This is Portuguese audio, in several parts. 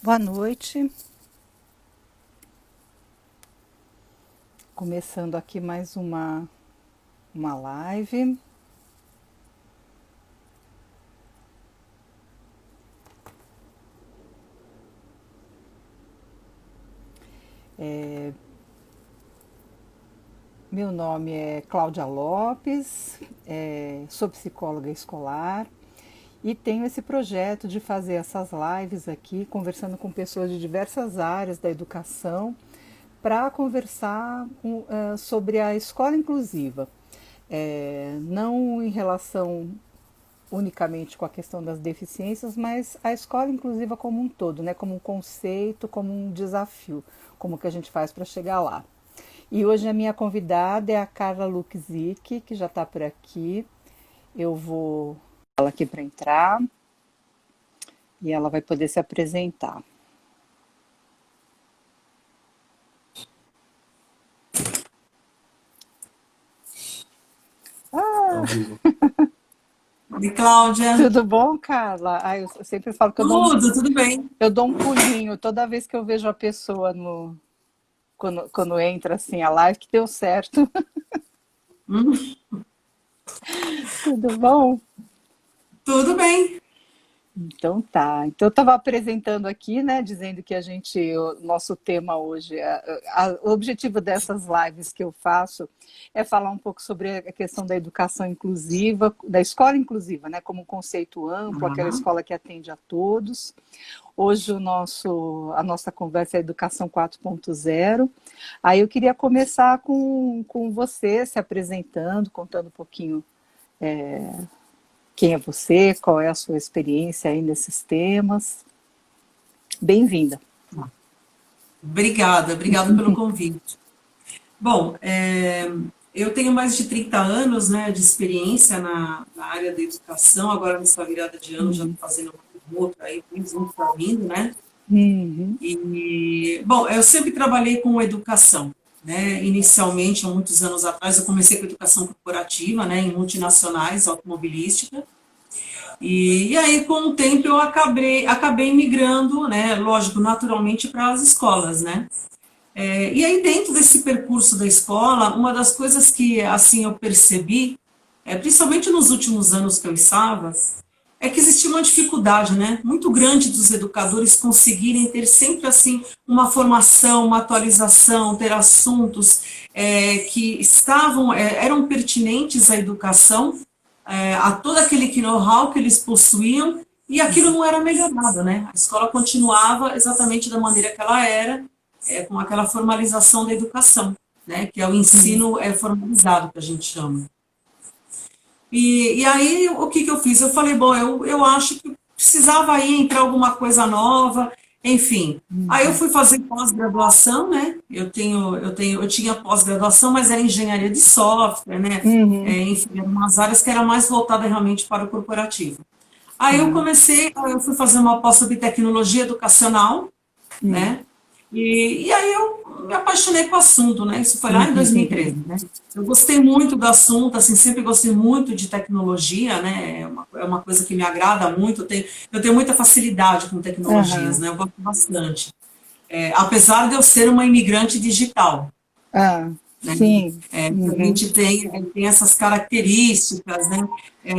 Boa noite, começando aqui mais uma live. Meu nome é Cláudia Lopes, sou psicóloga escolar e tenho esse projeto de fazer essas lives aqui, conversando com pessoas de diversas áreas da educação, para conversar sobre a escola inclusiva. Não em relação unicamente com a questão das deficiências, mas a escola inclusiva como um todo, né? Como um conceito, como um desafio, como que a gente faz para chegar lá. E hoje a minha convidada é a Carla Lukzik, que já está por aqui. Eu vou ela aqui para entrar e ela vai poder se apresentar. Ao Ah, vivo. Oi, Cláudia. tudo bom, Carla? Eu sempre falo que Tudo bem? eu dou um pulinho toda vez que eu vejo a pessoa quando entra assim a live que deu certo. Hum, Tudo bom? tudo bem. Então tá. Então eu estava apresentando aqui, né, dizendo que o nosso tema hoje, o objetivo dessas lives que eu faço é falar um pouco sobre a questão da educação inclusiva, da escola inclusiva, né, como um conceito amplo, aquela Ah, escola que atende a todos. Hoje a nossa conversa é Educação 4.0. Aí eu queria começar com você se apresentando, contando um pouquinho quem é você, qual é a sua experiência aí nesses temas. Bem-vinda. obrigada pelo convite. Bom, eu tenho mais de 30 anos, né, de experiência na área da educação. Agora, nessa virada de ano, já estou fazendo um outro aí, mais um está vindo, né? Uhum, Bom, eu sempre trabalhei com educação, né? Inicialmente, há muitos anos atrás, eu comecei com educação corporativa, né, em multinacionais, automobilística. E aí, com o tempo, eu acabei migrando, né, lógico, naturalmente, para as escolas, né? E aí, dentro desse percurso da escola, uma das coisas que, assim, eu percebi, principalmente nos últimos anos que eu estava, é que existia uma dificuldade, né, muito grande dos educadores conseguirem ter sempre, assim, uma formação, uma atualização, ter assuntos que eram pertinentes à educação, a todo aquele know-how que eles possuíam, e aquilo não era melhorado, né? A escola continuava exatamente da maneira que ela era, com aquela formalização da educação, né? Que é o ensino formalizado, que a gente chama. E aí, o que eu fiz? Eu falei, bom, eu acho que precisava aí entrar alguma coisa nova, enfim. Aí eu fui fazer pós-graduação, né? Eu tinha pós-graduação, mas era engenharia de software, né? uhum, Enfim, eram umas áreas que eram mais voltadas realmente para o corporativo. Aí eu fui fazer uma pós sobre tecnologia educacional, né? E aí eu me apaixonei com o assunto, né? Isso foi lá em 2013, né? Eu gostei muito do assunto, assim, sempre gostei muito de tecnologia, né? É uma coisa que me agrada muito, eu tenho muita facilidade com tecnologias, aham, né? Eu gosto bastante. Apesar de eu ser uma imigrante digital, ah, né? sim, A uhum. gente tem essas características, né?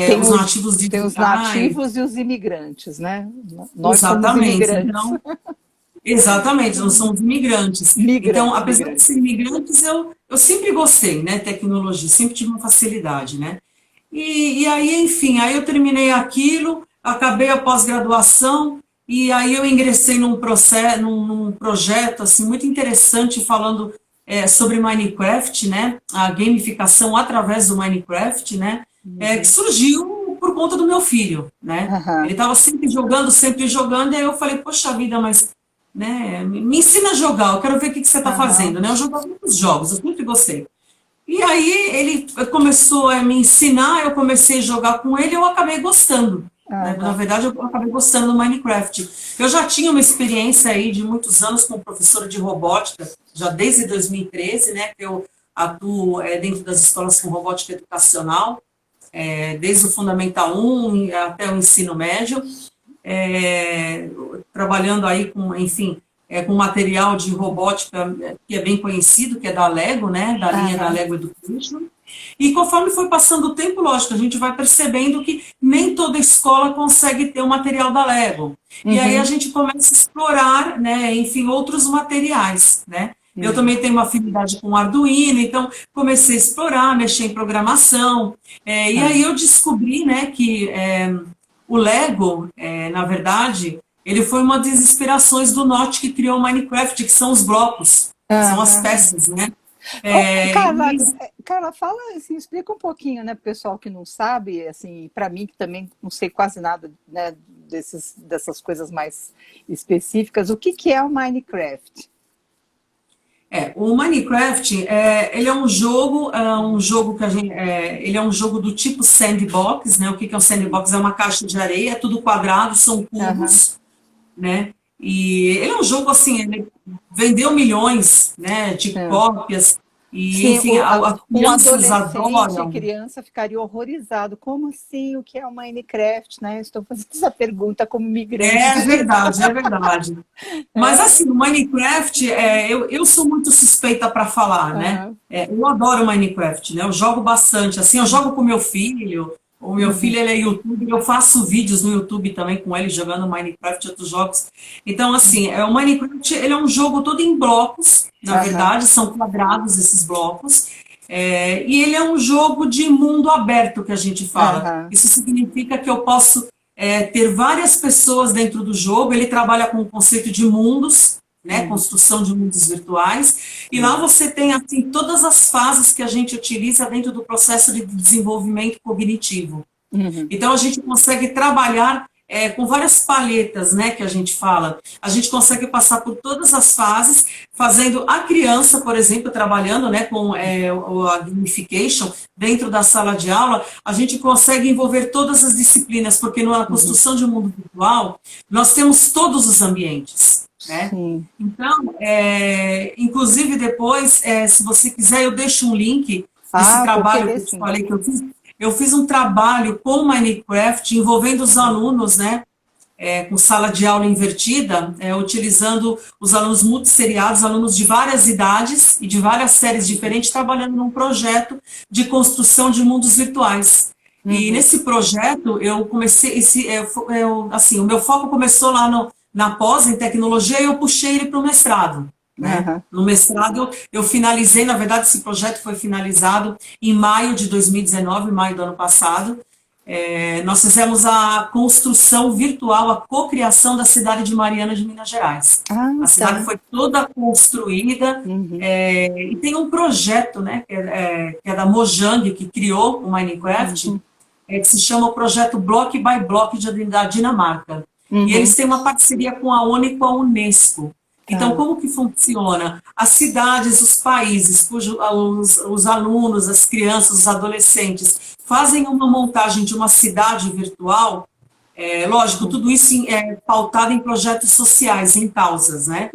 Tem Os nativos tem os digitais, nativos e os imigrantes, né? Nós somos exatamente. imigrantes. Então, exatamente, nós somos imigrantes. Então, Migrantes, apesar de migrantes. ser imigrantes, eu sempre gostei, né, tecnologia, sempre tive uma facilidade, né. E aí, enfim, aí eu terminei aquilo, acabei a pós-graduação, e aí eu ingressei num projeto, assim, muito interessante, falando sobre Minecraft, né, a gamificação através do Minecraft, né, que surgiu por conta do meu filho, né. Ele Aham, estava sempre jogando, e aí eu falei, poxa vida, mas né? Me ensina a jogar, eu quero ver o que você está fazendo, aham, né? Eu jogava muitos jogos, eu sempre gostei. E aí ele começou a me ensinar, eu comecei a jogar com ele, e eu acabei gostando. Né? Na aham, verdade, eu acabei gostando do Minecraft. Eu já tinha uma experiência aí de muitos anos como professora de robótica, já desde 2013, né? Que eu atuo dentro das escolas com robótica educacional, desde o Fundamental 1 até o ensino médio. trabalhando aí com, enfim, com material de robótica que é bem conhecido, que é da Lego, né, da linha da Lego Education. E conforme foi passando o tempo, lógico, a gente vai percebendo que nem toda escola consegue ter o material da Lego. E aí a gente começa a explorar, né, enfim, outros materiais, né. Eu também tenho uma afinidade com Arduino, então comecei a explorar, mexer em programação. E aí eu descobri, né, que o Lego, na verdade, ele foi uma das inspirações do Notch que criou o Minecraft, que são os blocos, são as peças, né? Carla, Carla, fala assim, explica um pouquinho, né, para o pessoal que não sabe, assim, para mim que também não sei quase nada, né, dessas coisas mais específicas, o que é o Minecraft? O Minecraft, ele é um jogo que a gente, ele é um jogo do tipo sandbox, né? O que é um sandbox? É uma caixa de areia, é tudo quadrado, são cubos, né? E ele é um jogo assim, ele vendeu milhões, né, de cópias, e Sim, enfim, as um crianças adolescente, adoram. criança ficaria horrorizado. Como assim? O que é o Minecraft, né? Estou fazendo essa pergunta como migrante É digital. verdade, é verdade. Mas assim, o Minecraft, eu sou muito suspeita para falar, né? Eu adoro Minecraft, né? Eu jogo bastante, assim, eu jogo com meu filho. O meu filho, ele é youtuber, eu faço vídeos no YouTube também com ele, jogando Minecraft e outros jogos. Então, assim, o Minecraft, ele é um jogo todo em blocos, na verdade, são quadrados esses blocos. E ele é um jogo de mundo aberto, que a gente fala. Isso significa que eu posso ter várias pessoas dentro do jogo. Ele trabalha com o conceito de mundos, né, construção de mundos virtuais, e lá você tem assim todas as fases que a gente utiliza dentro do processo de desenvolvimento cognitivo. Então a gente consegue trabalhar com várias paletas, né, que a gente fala. A gente consegue passar por todas as fases, fazendo a criança, por exemplo, trabalhando, né, com a gamification dentro da sala de aula, a gente consegue envolver todas as disciplinas, porque na construção de um mundo virtual, nós temos todos os ambientes. Né? Então, inclusive depois, se você quiser, eu deixo um link desse trabalho que eu te falei que eu fiz. Eu fiz um trabalho com Minecraft envolvendo os alunos, né, com sala de aula invertida, utilizando os alunos multisseriados, alunos de várias idades e de várias séries diferentes, trabalhando num projeto de construção de mundos virtuais. E nesse projeto, eu comecei, assim, o meu foco começou lá na pós em tecnologia e eu puxei ele para o mestrado. Né? No mestrado, eu finalizei, na verdade, esse projeto foi finalizado em maio de 2019, maio do ano passado. Nós fizemos a construção virtual, a cocriação da cidade de Mariana de Minas Gerais. A cidade foi toda construída, e tem um projeto, né, que é da Mojang, que criou o Minecraft, que se chama o projeto Block by Block da Dinamarca. E eles têm uma parceria com a ONU e com a Unesco. Então, como que funciona? As cidades, os países, os alunos, as crianças, os adolescentes fazem uma montagem de uma cidade virtual, lógico, tudo isso é pautado em projetos sociais, em causas, né?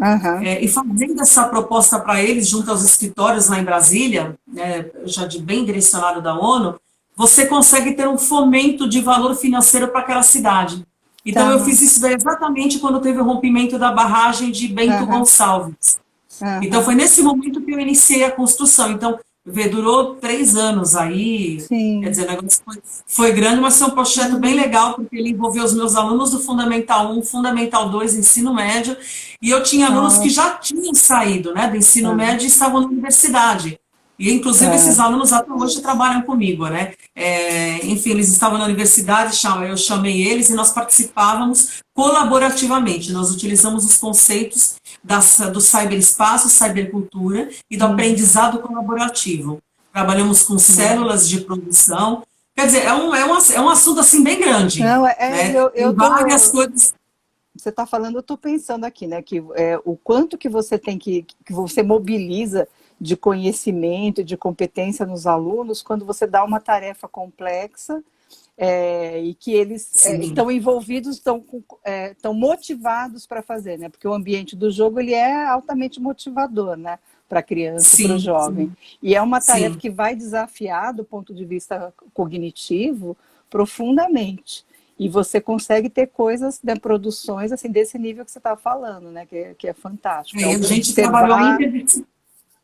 E fazendo essa proposta para eles, junto aos escritórios lá em Brasília, já bem direcionado da ONU, você consegue ter um fomento de valor financeiro para aquela cidade. Então, eu fiz isso exatamente quando teve o rompimento da barragem de Bento Gonçalves. Então, foi nesse momento que eu iniciei a construção. Então, durou 3 anos aí. Quer dizer, o negócio foi grande, mas foi um projeto bem legal, porque ele envolveu os meus alunos do Fundamental 1, Fundamental 2, Ensino Médio, e eu tinha alunos que já tinham saído, né, do ensino médio e estavam na universidade. E, inclusive, esses alunos até hoje trabalham comigo, né? Enfim, eles estavam na universidade, eu chamei eles e nós participávamos colaborativamente. Nós utilizamos os conceitos do cyberespaço, cybercultura e do aprendizado colaborativo. Trabalhamos com células de produção. Quer dizer, é um assunto, assim, bem grande. Não, né? Tem várias coisas... Você está falando, eu estou pensando aqui, né? Que o quanto que você tem que você mobiliza de conhecimento, de competência nos alunos, quando você dá uma tarefa complexa e que eles estão envolvidos, estão motivados para fazer, né? Porque o ambiente do jogo ele é altamente motivador, né? Para a criança, para o jovem. E é uma tarefa que vai desafiar, do ponto de vista cognitivo, profundamente. E você consegue ter coisas, né, produções assim, desse nível que você está falando, né? Que é fantástico. É A gente trabalhou observar.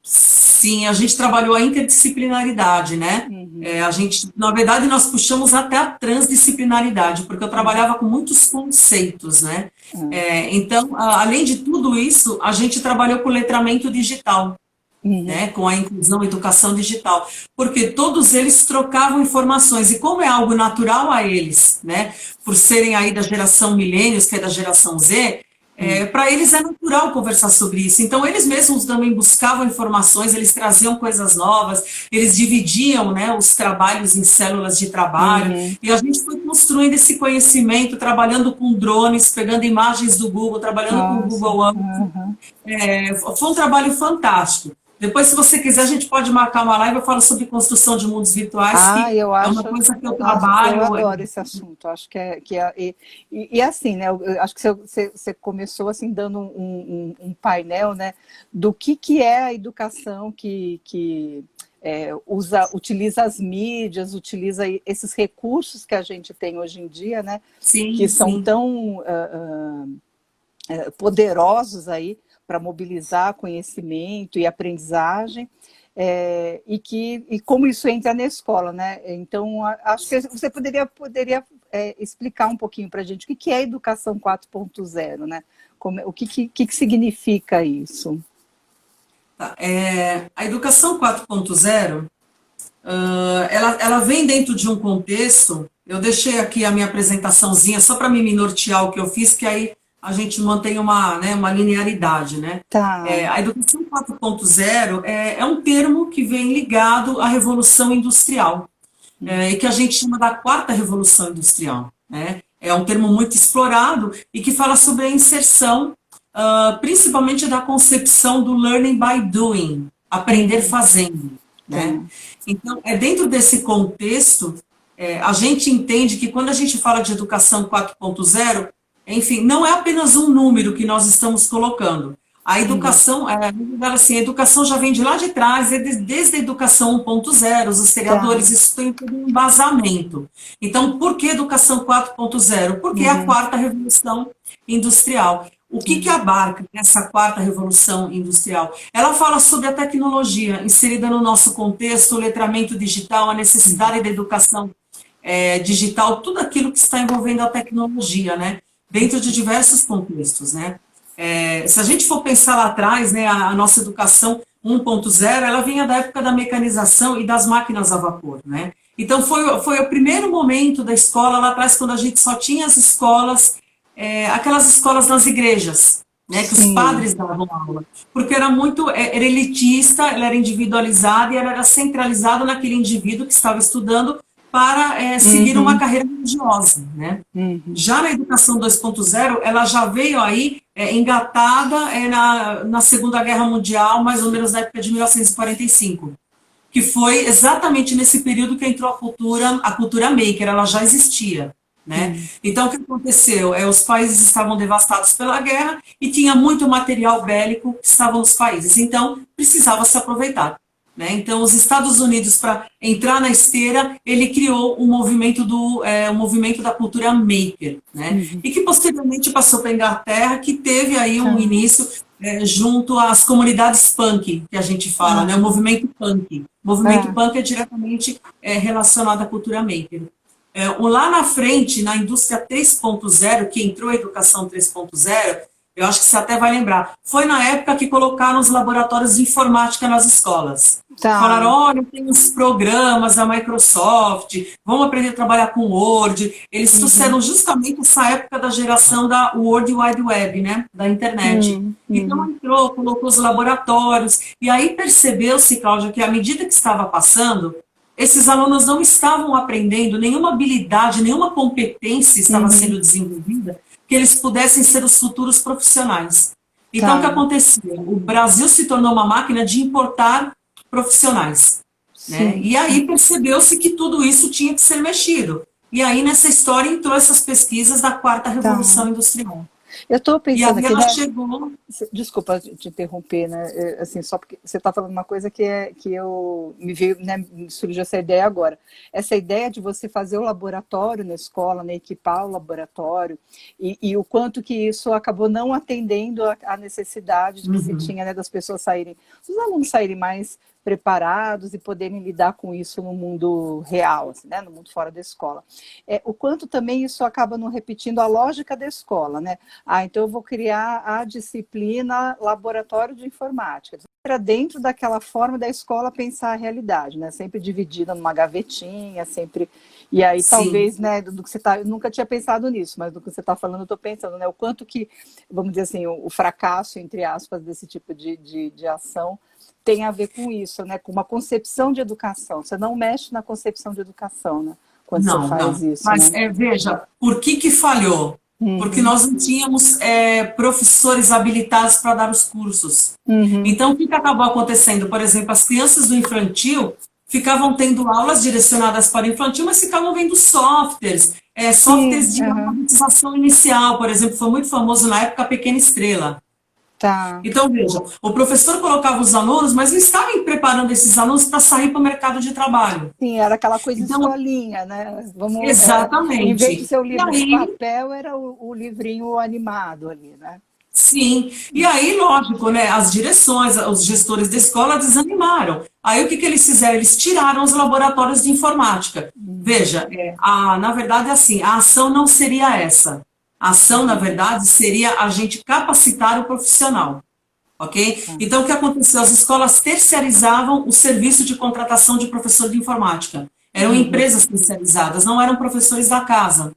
Sim, a gente trabalhou a interdisciplinaridade, né? Uhum, A gente, na verdade, nós puxamos até a transdisciplinaridade, porque eu uhum, trabalhava com muitos conceitos, né? uhum, Então, além de tudo isso, a gente trabalhou com letramento digital, uhum, né, com a inclusão e educação digital, porque todos eles trocavam informações, e como é algo natural a eles, né, por serem aí da geração milênios, que é da geração Z, uhum. para eles é natural conversar sobre isso. Então, eles mesmos também buscavam informações, eles traziam coisas novas, eles dividiam, né, os trabalhos em células de trabalho, Uhum. e a gente foi construindo esse conhecimento, trabalhando com drones, pegando imagens do Google, trabalhando com o Nossa. Google Earth. Uhum. Foi um trabalho fantástico. Depois, se você quiser, a gente pode marcar uma live. Eu falo sobre construção de mundos virtuais, Ah, que eu é uma acho, coisa que eu nossa, eu trabalho. adoro esse assunto. Acho e assim, né? Eu acho que você começou assim dando um painel, né, do que é a educação que utiliza as mídias, utiliza esses recursos que a gente tem hoje em dia, né, que Sim, são sim. tão poderosos aí para mobilizar conhecimento e aprendizagem, e como isso entra na escola, né? Então, acho que você poderia explicar um pouquinho para a gente o que é a educação 4.0, né? O que significa isso? Tá. A educação 4.0, ela vem dentro de um contexto. Eu deixei aqui a minha apresentaçãozinha só para me nortear o que eu fiz, que aí a gente mantém uma, né, uma linearidade, né? Tá. A educação 4.0 é um termo que vem ligado à Revolução Industrial, e que a gente chama da quarta revolução industrial, né? É um termo muito explorado e que fala sobre a inserção, principalmente da concepção do learning by doing, aprender Uhum. fazendo, Tá. né? Então, dentro desse contexto, a gente entende que quando a gente fala de educação 4.0, enfim, não é apenas um número que nós estamos colocando. A Uhum. educação, assim, a educação já vem de lá de trás, desde a educação 1.0, os Tá. historiadores, isso tem todo um embasamento. Então, por que educação 4.0? Porque é a Uhum. quarta revolução industrial. O que Uhum. abarca essa quarta revolução industrial? Ela fala sobre a tecnologia inserida no nosso contexto, o letramento digital, a Uhum. necessidade da educação digital, tudo aquilo que está envolvendo a tecnologia, né? Dentro de diversos contextos, né? Se a gente for pensar lá atrás, né, a nossa educação 1.0, ela vinha da época da mecanização e das máquinas a vapor, né? Então foi o primeiro momento da escola lá atrás, quando a gente só tinha as escolas, aquelas escolas nas igrejas, né, que os Sim. padres davam aula, porque era muito, era elitista, ela era individualizada e ela era centralizada naquele indivíduo que estava estudando para seguir uma Uhum. carreira religiosa, né? Uhum. Já na educação 2.0, ela já veio aí engatada na Segunda Guerra Mundial, mais ou menos na época de 1945, que foi exatamente nesse período que entrou a cultura maker, ela já existia. Né? Uhum. Então, o que aconteceu? Os países estavam devastados pela guerra e tinha muito material bélico que estava nos países, então precisava se aproveitar. Né? Então, os Estados Unidos, para entrar na esteira, ele criou o movimento da cultura maker, né? Uhum. E que posteriormente passou para a Inglaterra, que teve aí Tá. um início junto às comunidades punk, que a gente fala, né? O Aham. movimento punk. O movimento É. punk é diretamente relacionado à cultura maker. Lá na frente, na indústria 3.0, que entrou a educação 3.0, eu acho que você até vai lembrar, foi na época que colocaram os laboratórios de informática nas escolas. Falaram, Tá. olha, tem uns programas da Microsoft, vamos aprender a trabalhar com Word. Eles Uhum. trouxeram justamente essa época da geração da World Wide Web, né, da internet. Então Uhum. entrou, colocou os laboratórios, e aí percebeu-se, Cláudia, que à medida que estava passando, esses alunos não estavam aprendendo nenhuma habilidade, nenhuma competência estava Uhum. sendo desenvolvida que eles pudessem ser os futuros profissionais. Então, o que Tá. acontecia? O Brasil se tornou uma máquina de importar profissionais. Né? Sim, E sim. aí percebeu-se que tudo isso tinha que ser mexido. E aí, nessa história, entrou essas pesquisas da quarta Tá. revolução industrial. Eu estou E pensando aí aqui, ela né? chegou. Desculpa te interromper, né? Assim, só porque você está falando uma coisa que eu me veio, né, me surgiu essa ideia agora. Essa ideia de você fazer o laboratório na escola, né, equipar o laboratório, e o quanto que isso acabou não atendendo a necessidade que se Uhum. tinha, né, das pessoas saírem, os alunos saírem mais preparados e poderem lidar com isso no mundo real, assim, né, no mundo fora da escola. O quanto também isso acaba não repetindo a lógica da escola, né? Então eu vou criar a disciplina Laboratório de Informática. Era dentro daquela forma da escola pensar a realidade, né? Sempre dividida numa gavetinha, sempre. E aí, Sim. talvez, né, do que você tá. Eu nunca tinha pensado nisso, mas do que você está falando, eu estou pensando, né? O quanto que, vamos dizer assim, o fracasso, entre aspas, desse tipo de ação tem a ver com isso, né? Com uma concepção de educação. Você não mexe na concepção de educação, né? Quando você Não, faz não. isso, Mas né? veja, por que falhou? Porque Uhum. nós não tínhamos professores habilitados para dar os cursos. Uhum. Então, o que acabou acontecendo? Por exemplo, as crianças do infantil ficavam tendo aulas direcionadas para o infantil, mas ficavam vendo softwares, Sim, softwares de uhum. alfabetização inicial, por exemplo, foi muito famoso na época a Pequena Estrela. Tá. Então, veja, o professor colocava os alunos, mas não estava preparando esses alunos para sair para o mercado de trabalho. Sim, era aquela coisa Então, escolinha, né? Vamos, em vez de exatamente. ser o E livro de aí, papel, era o livrinho animado ali, né? sim, e aí, lógico, né, as direções, os gestores da escola desanimaram. Aí o que eles fizeram? Eles tiraram os laboratórios de informática. Veja, na verdade, assim, a ação não seria essa. A ação, na verdade, seria a gente capacitar o profissional, ok? Tá. Então, o que aconteceu? As escolas terceirizavam o serviço de contratação de professor de informática. Eram Uhum. empresas terceirizadas, não eram professores da casa.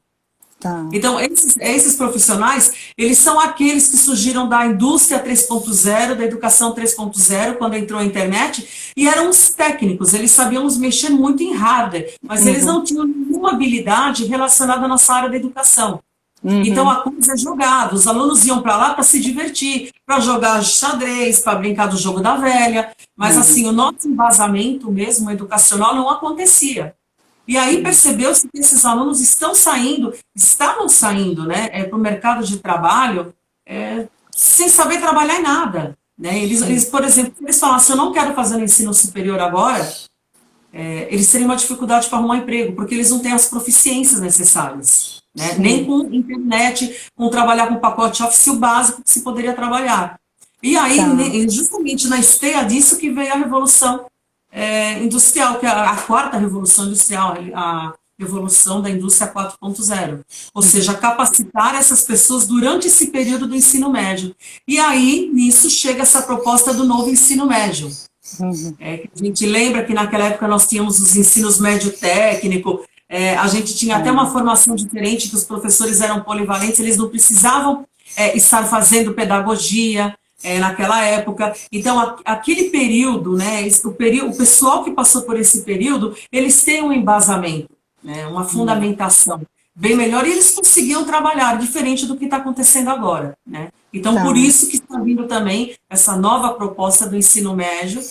Tá. Então, esses profissionais, eles são aqueles que surgiram da indústria 3.0, da educação 3.0, quando entrou a internet, e eram os técnicos, eles sabiam mexer muito em hardware, mas eles Uhum. não tinham nenhuma habilidade relacionada à nossa área da educação. Então, Uhum. a coisa é jogada, os alunos iam para lá para se divertir, para jogar xadrez, para brincar do jogo da velha, mas Uhum. assim, o nosso embasamento mesmo educacional não acontecia. E aí percebeu-se que esses alunos estavam saindo, né, para o mercado de trabalho sem saber trabalhar em nada. Né? Sim. Por exemplo, se eles falassem, eu não quero fazer no ensino superior agora, eles teriam uma dificuldade para arrumar emprego, porque eles não têm as proficiências necessárias. Né? Nem Sim. com internet, com trabalhar com pacote Office o básico que se poderia trabalhar. E aí, Tá. justamente na esteia disso que veio a Revolução Industrial, que é a quarta Revolução Industrial, a Revolução da Indústria 4.0. Ou Uhum. seja, capacitar essas pessoas durante esse período do ensino médio. E aí, nisso, chega essa proposta do novo ensino médio. Uhum. A gente lembra que naquela época nós tínhamos os ensinos médio técnico, a gente tinha até uma Tá. formação diferente, que os professores eram polivalentes, eles não precisavam estar fazendo pedagogia naquela época. Então, aquele período, né, o pessoal que passou por esse período, eles têm um embasamento, né, uma Uhum. fundamentação bem melhor, e eles conseguiam trabalhar, diferente do que está acontecendo agora. Né? Então, por Tá. isso que está vindo também essa nova proposta do ensino médio,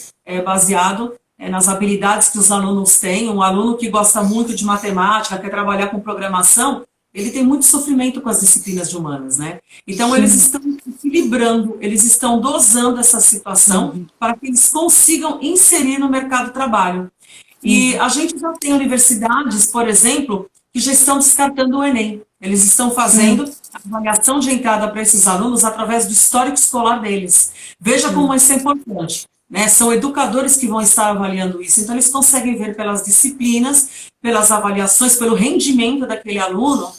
baseado nas habilidades que os alunos têm. Um aluno que gosta muito de matemática, quer trabalhar com programação, ele tem muito sofrimento com as disciplinas de humanas, né? Então, eles Sim. estão equilibrando, eles estão dosando essa situação Uhum. para que eles consigam inserir no mercado de trabalho. E Uhum. a gente já tem universidades, por exemplo, que já estão descartando o Enem. Eles estão fazendo a avaliação de entrada para esses alunos através do histórico escolar deles. Veja como Uhum. isso é importante. Né? São educadores que vão estar avaliando isso. Então, eles conseguem ver pelas disciplinas, pelas avaliações, pelo rendimento daquele aluno,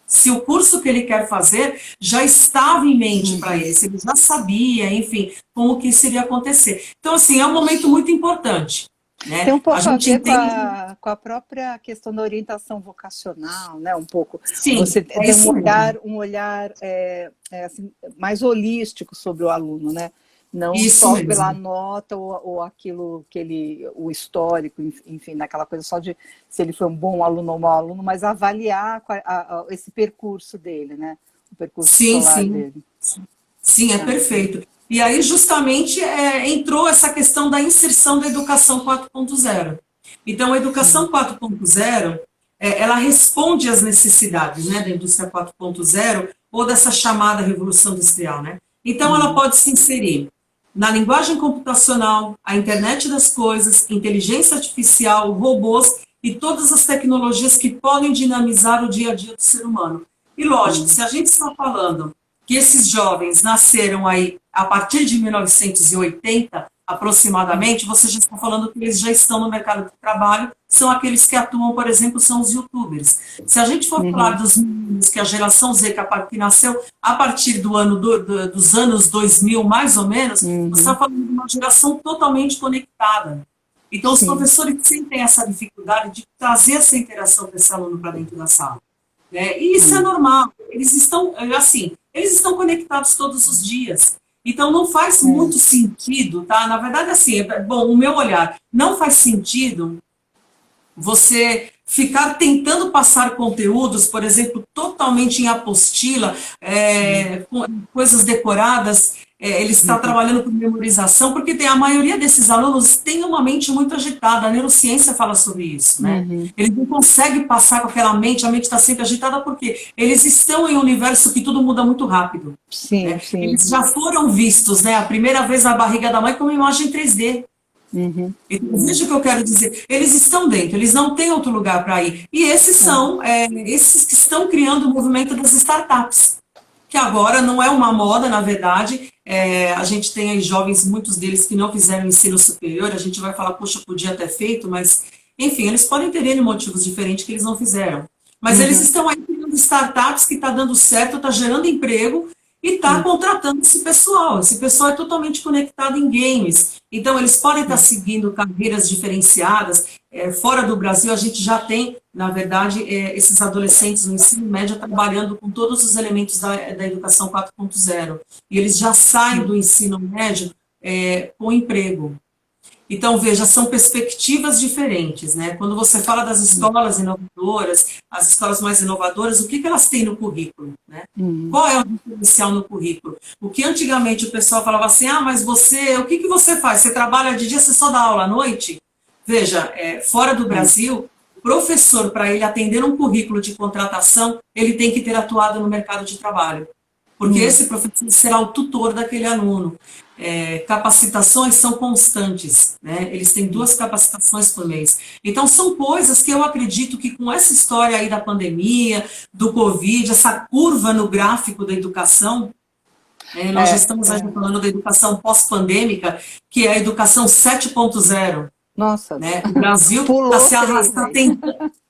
se o curso que ele quer fazer já estava em mente para Uhum. ele, se ele já sabia, enfim, como que isso iria acontecer. Então, assim, é um momento muito importante. Tem Né? um A pouco a gente ver entende, com a própria questão da orientação vocacional, né? Um pouco sim, você é tem isso mesmo. um olhar assim, mais holístico sobre o aluno, né? Não Isso só pela mesmo. nota ou aquilo que ele, o histórico, enfim, naquela coisa só de se ele foi um bom aluno ou um mau aluno, mas avaliar esse percurso dele, né? O percurso Sim, escolar sim. dele. Sim, é Tá. perfeito. E aí, justamente, entrou essa questão da inserção da educação 4.0. Então, a educação 4.0, ela responde às necessidades, né, da indústria 4.0, ou dessa chamada revolução industrial, né? Então, ela pode se inserir na linguagem computacional, a internet das coisas, inteligência artificial, robôs e todas as tecnologias que podem dinamizar o dia a dia do ser humano. E lógico, se a gente está falando que esses jovens nasceram aí a partir de 1980, aproximadamente, você já está falando que eles já estão no mercado de trabalho, são aqueles que atuam, por exemplo, são os youtubers. Se a gente for falar dos meninos, que a geração Z, que nasceu a partir dos anos 2000, mais ou menos, você está falando de uma geração totalmente conectada. Então, os professores sentem essa dificuldade de trazer essa interação desse aluno para dentro da sala. Né? E isso é normal. Eles estão, assim, eles estão conectados todos os dias. Então, não faz muito sentido, tá? Na verdade, assim, bom, o meu olhar, não faz sentido você ficar tentando passar conteúdos, por exemplo, totalmente em apostila, coisas decoradas, ele está trabalhando com memorização, porque a maioria desses alunos tem uma mente muito agitada, a neurociência fala sobre isso, né? Eles não conseguem passar com aquela mente, a mente está sempre agitada, porque eles estão em um universo que tudo muda muito rápido. Sim, né? sim. Eles já foram vistos, né, a primeira vez na barriga da mãe com uma imagem 3D. Então, veja o que eu quero dizer. Eles estão dentro, eles não têm outro lugar para ir. E esses são esses que estão criando o movimento das startups, que agora não é uma moda, na verdade. A gente tem aí jovens, muitos deles que não fizeram ensino superior, a gente vai falar, poxa, podia ter feito, mas, enfim, eles podem ter N motivos diferentes que eles não fizeram. Mas eles estão aí criando startups que está dando certo, está gerando emprego, e está contratando esse pessoal. Esse pessoal é totalmente conectado em games. Então, eles podem estar seguindo carreiras diferenciadas. Fora do Brasil, a gente já tem, na verdade, esses adolescentes no ensino médio trabalhando com todos os elementos da educação 4.0. E eles já saem do ensino médio com emprego. Então, veja, são perspectivas diferentes, né? Quando você fala das escolas inovadoras, as escolas mais inovadoras, o que elas têm no currículo, né? Qual é o diferencial no currículo? O que antigamente o pessoal falava assim, mas o que você faz? Você trabalha de dia, você só dá aula à noite? Veja, fora do Brasil, o professor, para ele atender um currículo de contratação, ele tem que ter atuado no mercado de trabalho. Porque esse professor será o tutor daquele aluno. Capacitações são constantes, né? Eles têm 2 capacitações por mês. Então, são coisas que eu acredito que com essa história aí da pandemia, do Covid, essa curva no gráfico da educação, nós já estamos aí falando da educação pós-pandêmica, que é a educação 7.0. Nossa, né? O Brasil pulou está se arrastando,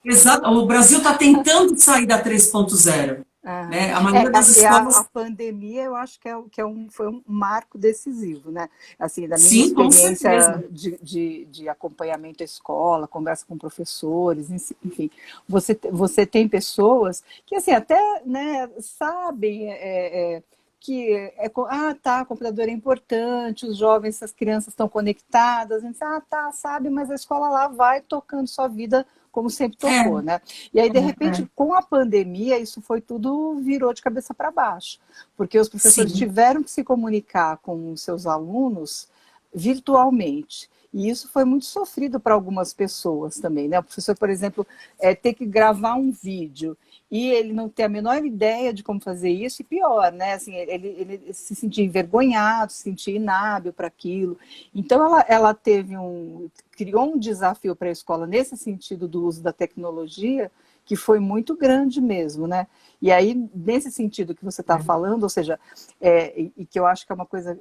exato, o Brasil está tentando sair da 3.0. Né? A maioria das escolas... A pandemia, eu acho que, foi um marco decisivo, né? Assim, da minha Sim, experiência de acompanhamento à escola, conversa com professores, enfim. Você tem pessoas que, assim, até, né, sabem que computador é importante, os jovens, as crianças estão conectadas, a gente sabe, mas a escola lá vai tocando sua vida como sempre tocou, né? E aí, de repente, com a pandemia, isso virou de cabeça para baixo, porque os professores tiveram que se comunicar com os seus alunos virtualmente. E isso foi muito sofrido para algumas pessoas também, né? O professor, por exemplo, ter que gravar um vídeo e ele não ter a menor ideia de como fazer isso, e pior, né? Assim, ele se sentia envergonhado, se sentia inábil para aquilo. Então, ela criou um desafio para a escola nesse sentido do uso da tecnologia, que foi muito grande mesmo, né? E aí, nesse sentido que você está falando, ou seja, e que eu acho que é uma coisa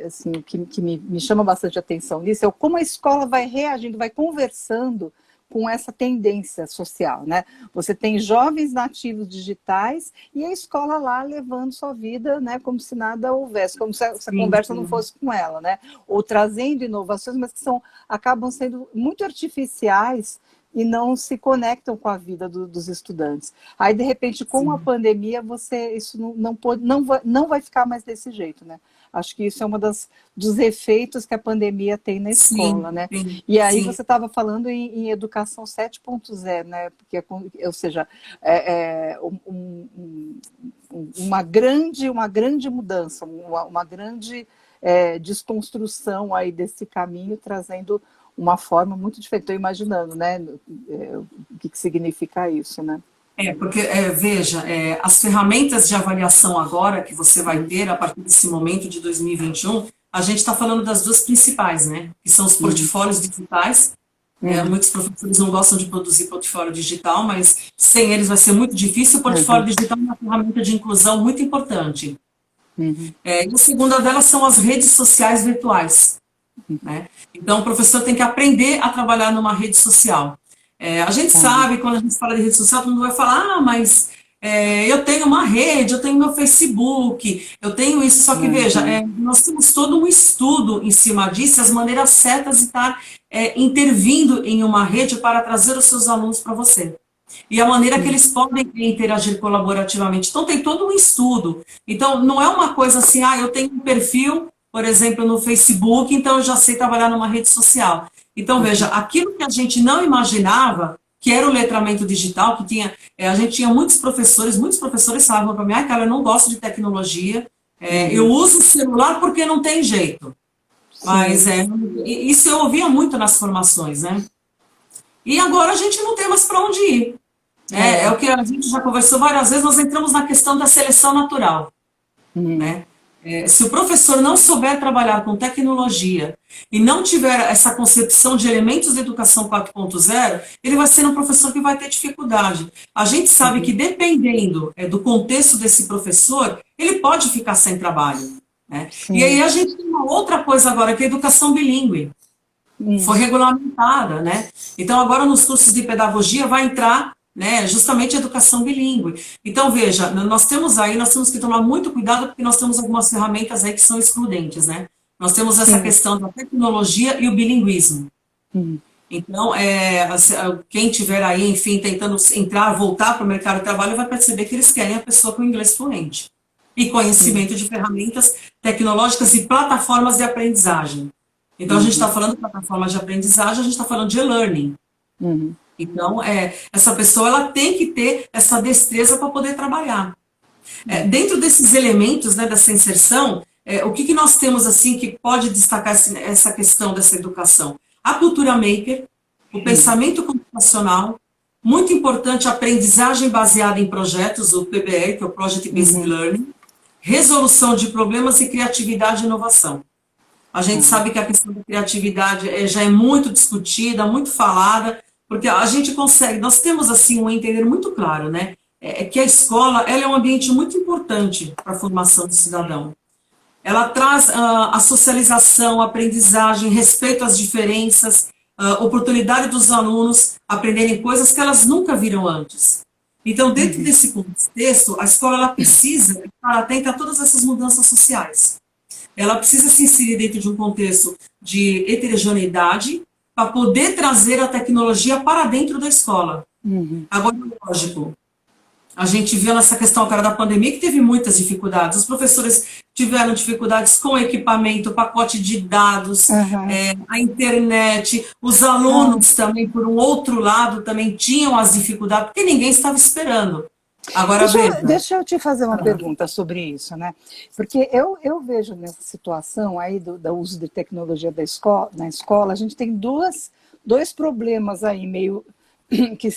assim, que me chama bastante atenção nisso, é como a escola vai reagindo, vai conversando com essa tendência social, né? Você tem jovens nativos digitais e a escola lá levando sua vida, né, como se nada houvesse, como se essa conversa não fosse com ela, né? Ou trazendo inovações, mas que acabam sendo muito artificiais e não se conectam com a vida dos estudantes. Aí, de repente, com a pandemia, isso não vai ficar mais desse jeito, né? Acho que isso é dos efeitos que a pandemia tem na escola, né? E aí você estava falando em educação 7.0, né? Porque, ou seja, uma grande mudança, uma grande desconstrução aí desse caminho, trazendo uma forma muito diferente. Estou imaginando, né? O que significa isso, né? Porque, veja, as ferramentas de avaliação agora que você vai ter a partir desse momento de 2021, a gente está falando das duas principais, né? Que são os Uhum, portfólios digitais. uhum, Muitos professores não gostam de produzir portfólio digital, mas sem eles vai ser muito difícil. O portfólio uhum, digital é uma ferramenta de inclusão muito importante. uhum, E a segunda delas são as redes sociais virtuais, né? Então, o professor tem que aprender a trabalhar numa rede social. A gente uhum, sabe, quando a gente fala de rede social, todo mundo vai falar, mas eu tenho uma rede, eu tenho meu Facebook, eu tenho isso. Só que, veja, uhum, nós temos todo um estudo em cima disso, as maneiras certas de estar intervindo em uma rede para trazer os seus alunos para você. E a maneira que uhum, eles podem interagir colaborativamente. Então, tem todo um estudo. Então, não é uma coisa assim, eu tenho um perfil, por exemplo, no Facebook, então eu já sei trabalhar numa rede social. Então, veja, uhum, aquilo que a gente não imaginava, que era o letramento digital, que tinha, a gente tinha muitos professores falavam para mim, cara, eu não gosto de tecnologia, eu uhum. uso o celular porque não tem jeito. Mas Sim, isso eu ouvia muito nas formações, né? E agora a gente não tem mais para onde ir. É é. o que a gente já conversou várias vezes, nós entramos na questão da seleção natural, Uhum, né? Se o professor não souber trabalhar com tecnologia e não tiver essa concepção de elementos de educação 4.0, ele vai ser um professor que vai ter dificuldade. A gente sabe que uhum, dependendo do contexto desse professor, ele pode ficar sem trabalho, né? E aí sim. a gente tem uma outra coisa agora, que é a educação bilíngue. Foi Uhum, regulamentada, né? Então, agora nos cursos de pedagogia vai entrar, né, justamente a educação bilíngue. Então, veja, nós temos que tomar muito cuidado, porque nós temos algumas ferramentas aí que são excludentes, né? Nós temos essa sim. questão da tecnologia e o bilinguismo. Uhum, Então, quem tiver aí, enfim, tentando entrar, voltar para o mercado de trabalho, vai perceber que eles querem a pessoa com inglês fluente e sim. conhecimento de ferramentas tecnológicas e plataformas de aprendizagem. Então, a gente está Uhum, falando de plataformas de aprendizagem, a gente está falando de e-learning. uhum, Então, essa pessoa ela tem que ter essa destreza para poder trabalhar. uhum, Dentro desses elementos, né, dessa inserção, o que nós temos assim que pode destacar essa questão dessa educação? A cultura maker, o uhum, pensamento computacional, muito importante a aprendizagem baseada em projetos, o PBL, que é o Project Based uhum, Learning, resolução de problemas e criatividade e inovação. A gente uhum, sabe que a questão da criatividade já é muito discutida, muito falada, porque a gente consegue, nós temos assim um entender muito claro, né? Que a escola ela é um ambiente muito importante para a formação do cidadão. Ela traz a socialização, a aprendizagem, respeito às diferenças, oportunidade dos alunos aprenderem coisas que elas nunca viram antes. Então, dentro uhum. desse contexto, a escola ela precisa estar atenta a todas essas mudanças sociais. Ela precisa se inserir dentro de um contexto de heterogeneidade para poder trazer a tecnologia para dentro da escola. Uhum. Agora, lógico, a gente viu nessa questão agora da pandemia que teve muitas dificuldades. Os professores tiveram dificuldades com equipamento, pacote de dados, Aham. a internet. Os Ah, alunos também, por um outro lado, também tinham as dificuldades, porque ninguém estava esperando. Agora, veja. deixa eu te fazer uma pergunta sobre isso, né? Porque eu vejo nessa situação aí do uso de tecnologia na escola, a gente tem dois problemas aí meio que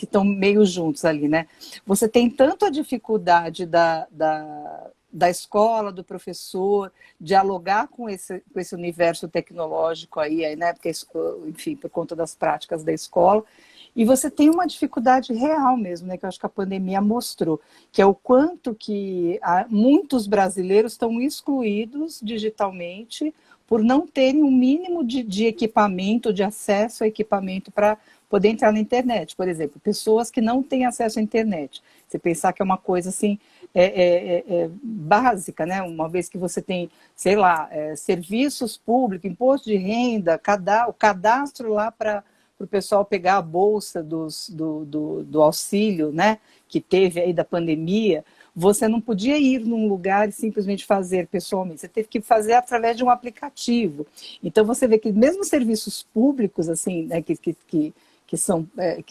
estão meio juntos ali, né? Você tem tanto a dificuldade da escola, do professor, dialogar com esse universo tecnológico aí, né? Porque, enfim, por conta das práticas da escola, e você tem uma dificuldade real mesmo, né, que eu acho que a pandemia mostrou, que é o quanto que muitos brasileiros estão excluídos digitalmente por não terem um mínimo de equipamento, de acesso a equipamento para poder entrar na internet. Por exemplo, pessoas que não têm acesso à internet. Você pensar que é uma coisa assim básica, né? Uma vez que você tem, sei lá, serviços públicos, imposto de renda, o cadastro lá para o pessoal pegar a bolsa do auxílio, né, que teve aí da pandemia, você não podia ir num lugar e simplesmente fazer pessoalmente, você teve que fazer através de um aplicativo. Então você vê que mesmo serviços públicos, assim, né, que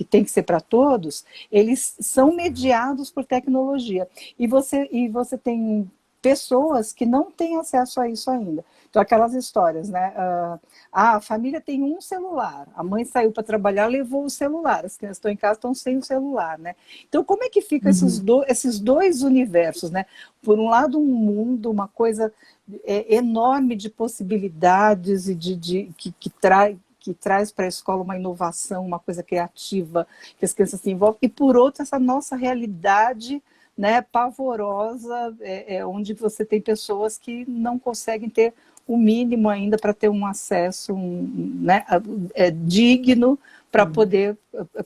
tem que ser para todos, eles são mediados por tecnologia. E você tem pessoas que não têm acesso a isso ainda. Então, aquelas histórias, né? A família tem um celular, a mãe saiu para trabalhar, levou o celular, as crianças estão em casa, estão sem o celular, né? Então, como é que fica esses dois universos, né? Por um lado, um mundo, uma coisa enorme de possibilidades e que traz para a escola uma inovação, uma coisa criativa, que as crianças se envolvem, e por outro, essa nossa realidade, né, pavorosa, onde você tem pessoas que não conseguem ter o mínimo ainda para ter um acesso né, digno para poder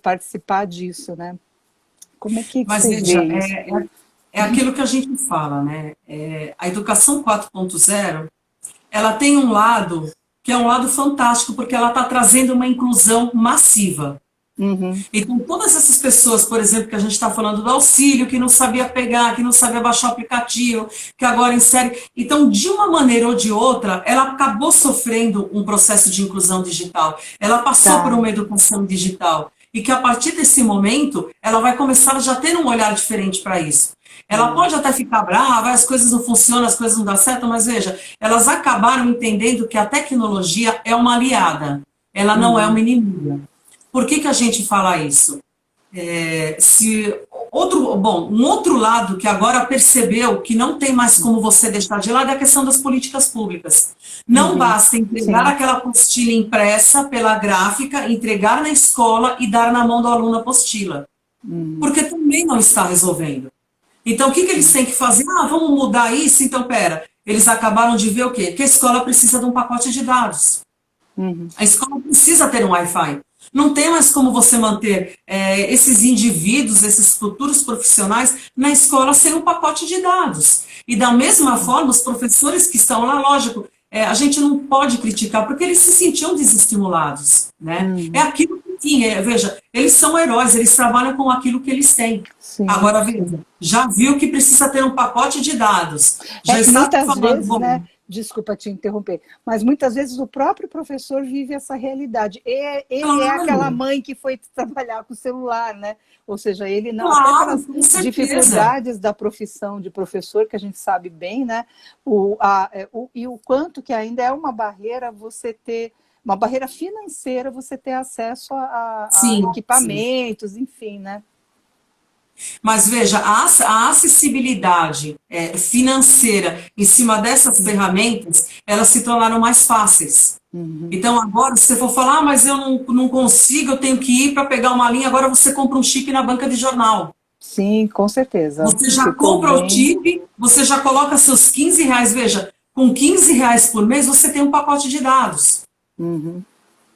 participar disso, né? Como é que Mas você veja, vê isso? é aquilo que a gente fala, né? A educação 4.0, ela tem um lado que é um lado fantástico, porque ela está trazendo uma inclusão massiva. Uhum. Então, todas essas pessoas, por exemplo, que a gente está falando do auxílio, que não sabia pegar, que não sabia baixar o aplicativo, que agora insere. Então, de uma maneira ou de outra, ela acabou sofrendo um processo de inclusão digital. Ela passou por uma educação digital. E que a partir desse momento, ela vai começar a já ter um olhar diferente para isso. Ela pode até ficar brava, as coisas não funcionam, as coisas não dão certo, mas veja, elas acabaram entendendo que a tecnologia é uma aliada, ela não é uma inimiga. Por que a gente fala isso? Um outro lado que agora percebeu que não tem mais como você deixar de lado é a questão das políticas públicas. Não basta entregar aquela apostila impressa pela gráfica, entregar na escola e dar na mão do aluno a apostila. Porque também não está resolvendo. Então, o que eles têm que fazer? Vamos mudar isso? Então, eles acabaram de ver o quê? Que a escola precisa de um pacote de dados. A escola precisa ter um Wi-Fi. Não tem mais como você manter esses indivíduos, esses futuros profissionais na escola sem um pacote de dados. E da mesma forma, os professores que estão lá, lógico, a gente não pode criticar, porque eles se sentiam desestimulados, né? É aquilo que tinha, veja, eles são heróis, eles trabalham com aquilo que eles têm. Agora, veja, já viu que precisa ter um pacote de dados. Já está muitas falando, vezes, né? Desculpa te interromper, mas muitas vezes o próprio professor vive essa realidade. Ele é aquela mãe que foi trabalhar com o celular, né? Ou seja, ele não... até pelas dificuldades da profissão de professor, que a gente sabe bem, né? E o quanto que ainda é uma barreira você ter... Uma barreira financeira você ter acesso a equipamentos, enfim, né? Mas veja, a acessibilidade financeira em cima dessas ferramentas, elas se tornaram mais fáceis. Então agora, se você for falar, mas eu não consigo, eu tenho que ir para pegar uma linha, agora você compra um chip na banca de jornal. Sim, com certeza. Você já compra o chip, você já coloca seus R$ 15, veja, com R$ 15 por mês você tem um pacote de dados.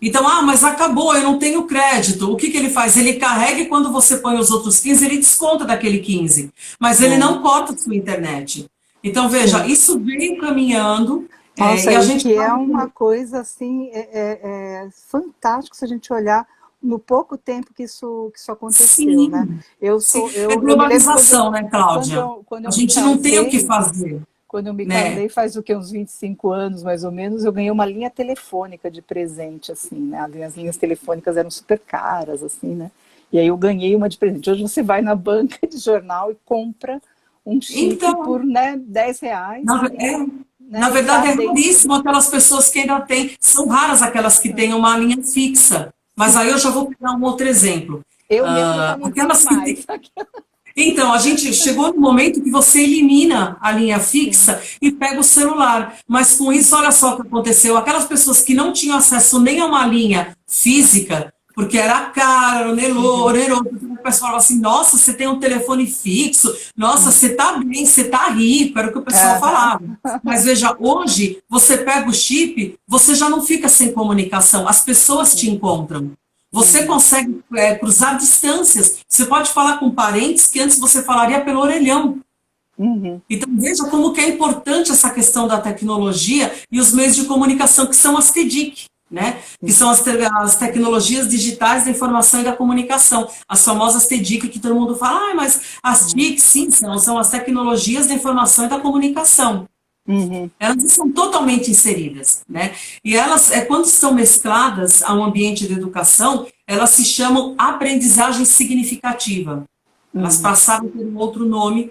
Então, mas acabou, eu não tenho crédito. O que ele faz? Ele carrega e quando você põe os outros 15, ele desconta daquele 15. Mas ele não corta a sua internet. Então, veja, isso veio caminhando. Nossa, e a gente é uma coisa assim, fantástico se a gente olhar no pouco tempo que isso aconteceu, né? É globalização, né, Cláudia? A gente não tem o que fazer. Quando eu me casei, faz o que, uns 25 anos, mais ou menos, eu ganhei uma linha telefônica de presente, assim, né? As linhas telefônicas eram super caras, assim, né? E aí eu ganhei uma de presente. Hoje você vai na banca de jornal e compra um chip por, né, R$10. Na verdade, é raríssimo aquelas pessoas que ainda têm, são raras aquelas que têm uma linha fixa. Mas aí eu já vou pegar um outro exemplo. Eu mesmo não aquelas tenho mais. Então, a gente chegou no momento que você elimina a linha fixa e pega o celular. Mas com isso, olha só o que aconteceu. Aquelas pessoas que não tinham acesso nem a uma linha física, porque era caro, oneroso, o pessoal falava assim, nossa, você tem um telefone fixo, nossa, você tá bem, você tá rico, era o que o pessoal falava. Mas veja, hoje, você pega o chip, você já não fica sem comunicação, as pessoas te encontram. Você consegue cruzar distâncias. Você pode falar com parentes que antes você falaria pelo orelhão. Então, veja como que é importante essa questão da tecnologia e os meios de comunicação, que são as TEDIC, né? Que são as tecnologias digitais da informação e da comunicação. As famosas TEDIC que todo mundo fala, mas as TIC, sim, são as tecnologias da informação e da comunicação. Elas estão totalmente inseridas, né? E elas, quando estão mescladas a um ambiente de educação, elas se chamam aprendizagem significativa. Elas passaram por um outro nome,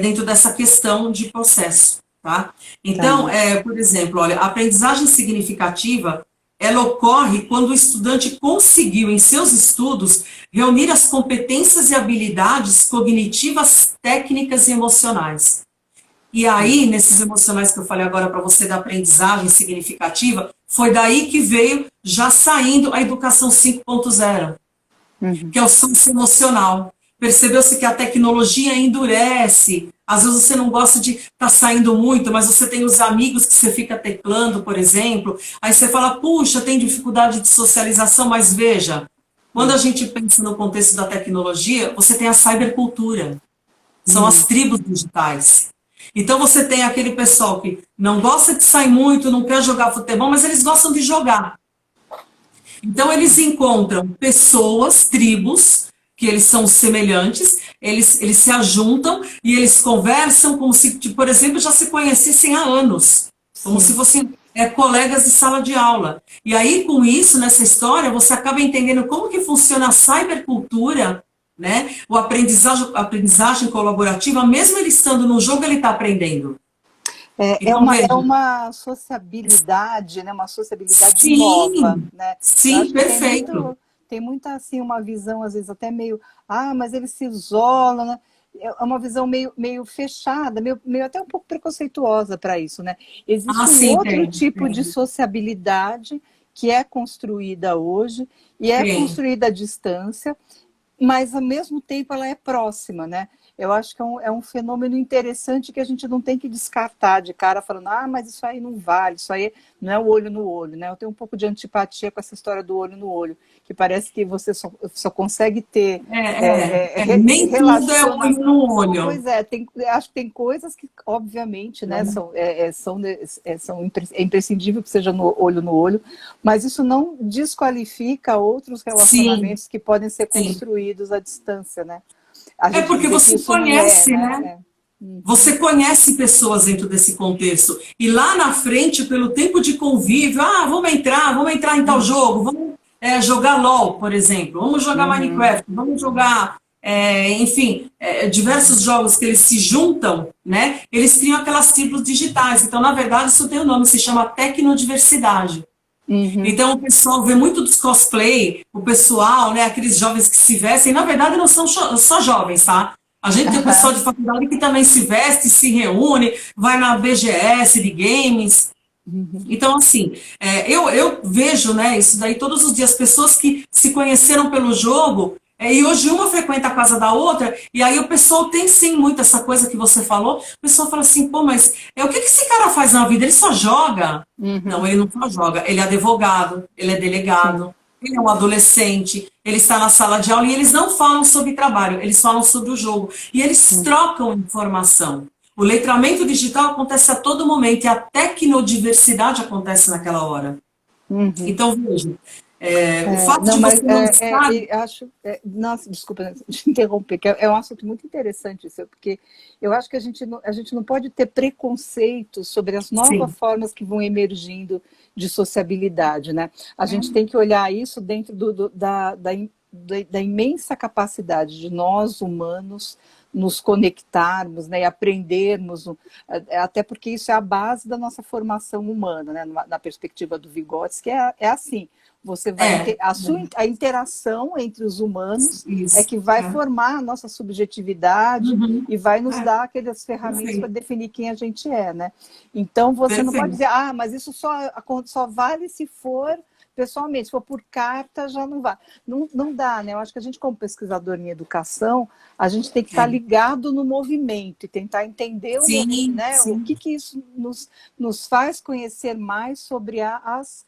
dentro dessa questão de processo, tá? Então, por exemplo, olha, a aprendizagem significativa, ela ocorre quando o estudante conseguiu, em seus estudos, reunir as competências e habilidades cognitivas, técnicas e emocionais. E aí, nesses emocionais que eu falei agora para você da aprendizagem significativa, foi daí que veio, já saindo, a educação 5.0, que é o socioemocional. Percebeu-se que a tecnologia endurece. Às vezes você não gosta de estar saindo muito, mas você tem os amigos que você fica teclando, por exemplo. Aí você fala, puxa, tem dificuldade de socialização, mas veja, quando a gente pensa no contexto da tecnologia, você tem a cybercultura. São as tribos digitais. Então você tem aquele pessoal que não gosta de sair muito, não quer jogar futebol, mas eles gostam de jogar. Então eles encontram pessoas, tribos, que eles são semelhantes, eles se ajuntam e eles conversam como se, por exemplo, já se conhecessem há anos. Como se fossem colegas de sala de aula. E aí, com isso, nessa história, você acaba entendendo como que funciona a cybercultura, né? O aprendizagem colaborativa, mesmo ele estando no jogo, ele está aprendendo. É uma sociabilidade, né? Uma sociabilidade nova, né? Sim, perfeito. Tem muita, assim, uma visão, às vezes, até meio, mas eles se isolam, né? É uma visão meio fechada, meio até um pouco preconceituosa para isso, né? Existe um outro tipo de sociabilidade que é construída hoje e é construída à distância, mas ao mesmo tempo ela é próxima, né? Eu acho que é um fenômeno interessante que a gente não tem que descartar de cara falando, mas isso aí não vale, isso aí não é o olho no olho, né? Eu tenho um pouco de antipatia com essa história do olho no olho, que parece que você só consegue ter... nem tudo é olho no olho. Pois é, acho que tem coisas que, obviamente, né, é imprescindível que seja no olho, mas isso não desqualifica outros relacionamentos que podem ser construídos à distância, né? Porque você conhece, né? Você conhece pessoas dentro desse contexto. E lá na frente, pelo tempo de convívio, vamos entrar em tal jogo, vamos jogar LOL, por exemplo, vamos jogar Minecraft, vamos jogar, enfim, diversos jogos que eles se juntam, né? Eles criam aquelas tribos digitais. Então, na verdade, isso tem um nome, se chama tecnodiversidade. Então o pessoal vê muito dos cosplay, o pessoal, né, aqueles jovens que se vestem, na verdade não são só jovens, tá? A gente tem o pessoal de faculdade que também se veste, se reúne, vai na BGS de games. Então, assim, eu vejo, né, isso daí todos os dias, pessoas que se conheceram pelo jogo, e hoje uma frequenta a casa da outra, e aí o pessoal tem sim muito essa coisa que você falou, o pessoal fala assim, pô, mas o que esse cara faz na vida? Ele só joga? Não, ele não só joga, ele é advogado, ele é delegado, ele é um adolescente, ele está na sala de aula e eles não falam sobre trabalho, eles falam sobre o jogo, e eles trocam informação. O letramento digital acontece a todo momento, e a tecnodiversidade acontece naquela hora. Então, veja, o fato de você não sabe... Nossa, desculpa te interromper, que é um assunto muito interessante isso, porque eu acho que a gente não pode ter preconceito sobre as novas formas que vão emergindo de sociabilidade, né? A gente tem que olhar isso dentro da imensa capacidade de nós, humanos, nos conectarmos, né, e aprendermos, até porque isso é a base da nossa formação humana, né, na perspectiva do Vygotsky, é assim. Você vai ter a interação entre os humanos que vai formar a nossa subjetividade e vai nos dar aquelas ferramentas para definir quem a gente é, né? Então você não pode dizer, mas isso só vale se for pessoalmente, se for por carta já não vai. Não dá, né? Eu acho que a gente, como pesquisador em educação, a gente tem que estar ligado no movimento e tentar entender o que isso nos faz conhecer mais sobre as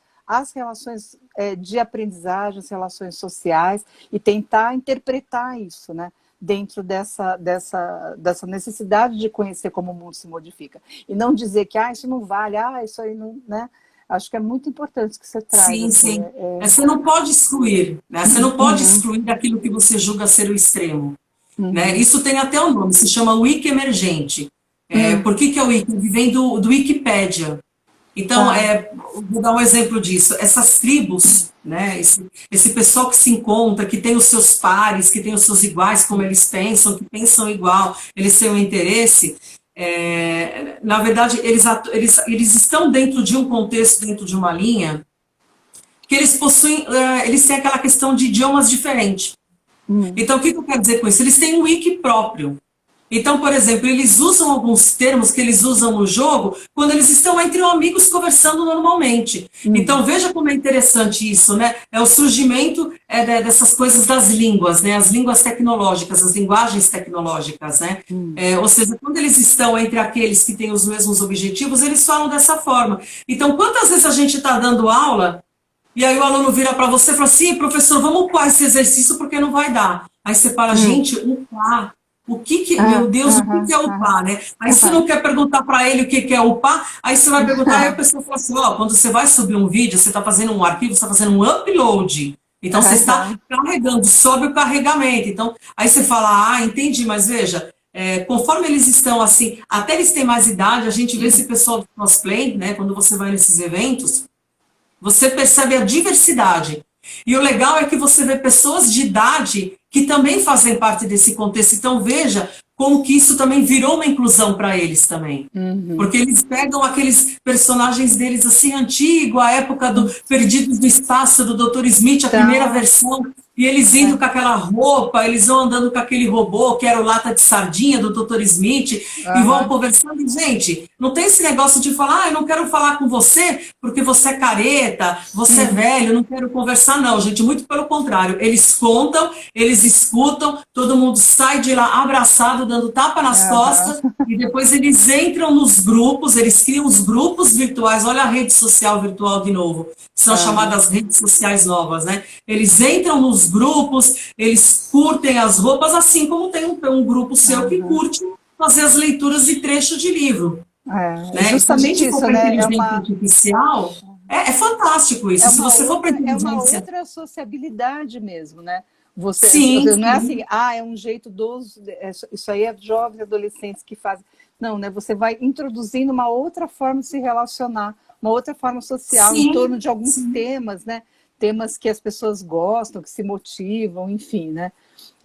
relações de aprendizagem, as relações sociais, e tentar interpretar isso, né, dentro dessa necessidade de conhecer como o mundo se modifica. E não dizer que isso não vale, isso aí não... Né? Acho que é muito importante que você traz. Sim. Você não pode excluir, né? Você não pode excluir daquilo que você julga ser o extremo. Né? Isso tem até um nome, se chama Wiki emergente. Por que é o Wiki? Vem do Wikipédia. Então, vou dar um exemplo disso. Essas tribos, né, esse pessoal que se encontra, que tem os seus pares, que tem os seus iguais, como eles pensam, que pensam igual, eles têm um interesse, na verdade, eles estão dentro de um contexto, dentro de uma linha, que eles possuem, eles têm aquela questão de idiomas diferentes. Então, o que eu quero dizer com isso? Eles têm um wiki próprio. Então, por exemplo, eles usam alguns termos que eles usam no jogo quando eles estão entre amigos conversando normalmente. Então, veja como é interessante isso, né? É o surgimento dessas coisas das línguas, né? As línguas tecnológicas, as linguagens tecnológicas, né? Ou seja, quando eles estão entre aqueles que têm os mesmos objetivos, eles falam dessa forma. Então, quantas vezes a gente está dando aula e aí o aluno vira para você e fala assim, professor, vamos upar esse exercício porque não vai dar. Aí você fala, gente, upar. Meu Deus, o que é upar, né? Aí você não quer perguntar para ele o que é upar, aí você vai perguntar, aí a pessoa fala assim, quando você vai subir um vídeo, você está fazendo um arquivo, você está fazendo um upload. Então você está carregando, sobe o carregamento. Então, aí você fala, entendi, mas veja, conforme eles estão assim, até eles têm mais idade, a gente vê esse pessoal do cosplay, né? Quando você vai nesses eventos, você percebe a diversidade. E o legal é que você vê pessoas de idade que também fazem parte desse contexto. Então, veja como que isso também virou uma inclusão para eles também. Porque eles pegam aqueles personagens deles assim, antigo, a época do Perdidos no Espaço, do Dr. Smith, a primeira versão, e eles indo com aquela roupa, eles vão andando com aquele robô, que era o lata de sardinha do Dr. Smith, e vão conversando. E, gente, não tem esse negócio de falar, eu não quero falar com você porque você é careta, você é velho, eu não quero conversar, não, gente, muito pelo contrário. Eles contam, eles escutam, todo mundo sai de lá abraçado, dando tapa nas costas, e depois eles entram nos grupos, eles criam os grupos virtuais, olha a rede social virtual de novo, são chamadas redes sociais novas, né? Eles entram nos grupos, eles curtem as roupas, assim como tem um grupo seu que curte fazer as leituras de trecho de livro. Né? Justamente se a gente for isso, para né? inteligência artificial, é fantástico isso. Se você for para inteligência... É uma outra sociabilidade mesmo, né? Você, sim, não é assim, é um jeito dos... Isso aí é jovens e adolescentes que fazem. Não, né? Você vai introduzindo uma outra forma de se relacionar, uma outra forma social em torno de alguns temas, né? Temas que as pessoas gostam, que se motivam, enfim, né?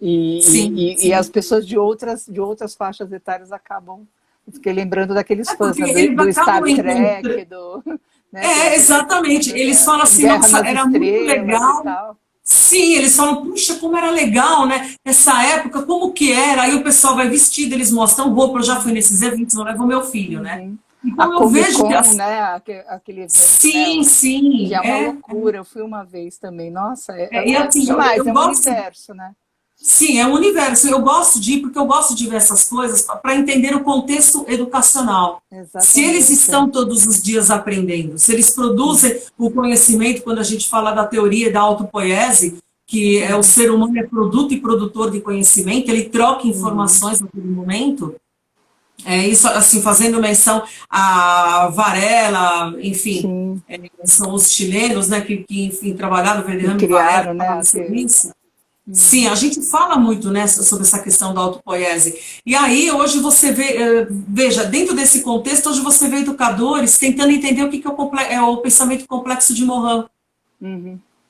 E as pessoas de outras faixas etárias acabam... Fiquei lembrando daqueles fãs, né? do Star Trek, né? Exatamente. Eles falam assim, nossa, era muito legal. Sim, eles falam, puxa, como era legal, né? Essa época, como que era? Aí o pessoal vai vestido, eles mostram roupa, eu já fui nesses eventos, eu levo meu filho, né? Então eu vejo que... né? Aquele evento, sim, né? sim. Que é uma loucura, eu fui uma vez também. Nossa, e assim, demais, eu um gosto... universo, né? Sim, é um universo. Eu gosto de ir porque eu gosto de ver essas coisas para entender o contexto educacional. Exatamente. Se eles estão todos os dias aprendendo, se eles produzem o conhecimento, quando a gente fala da teoria da autopoiese, que é o ser humano é produto e produtor de conhecimento, ele troca informações naquele momento. Isso, assim, fazendo menção a Varela, enfim, são os chilenos, né, que enfim, trabalharam, Fernando Varela, né, isso. Sim, a gente fala muito, né, sobre essa questão da autopoiese. E aí, hoje você vê, veja, dentro desse contexto, hoje você vê educadores tentando entender o que é o pensamento complexo de Morin.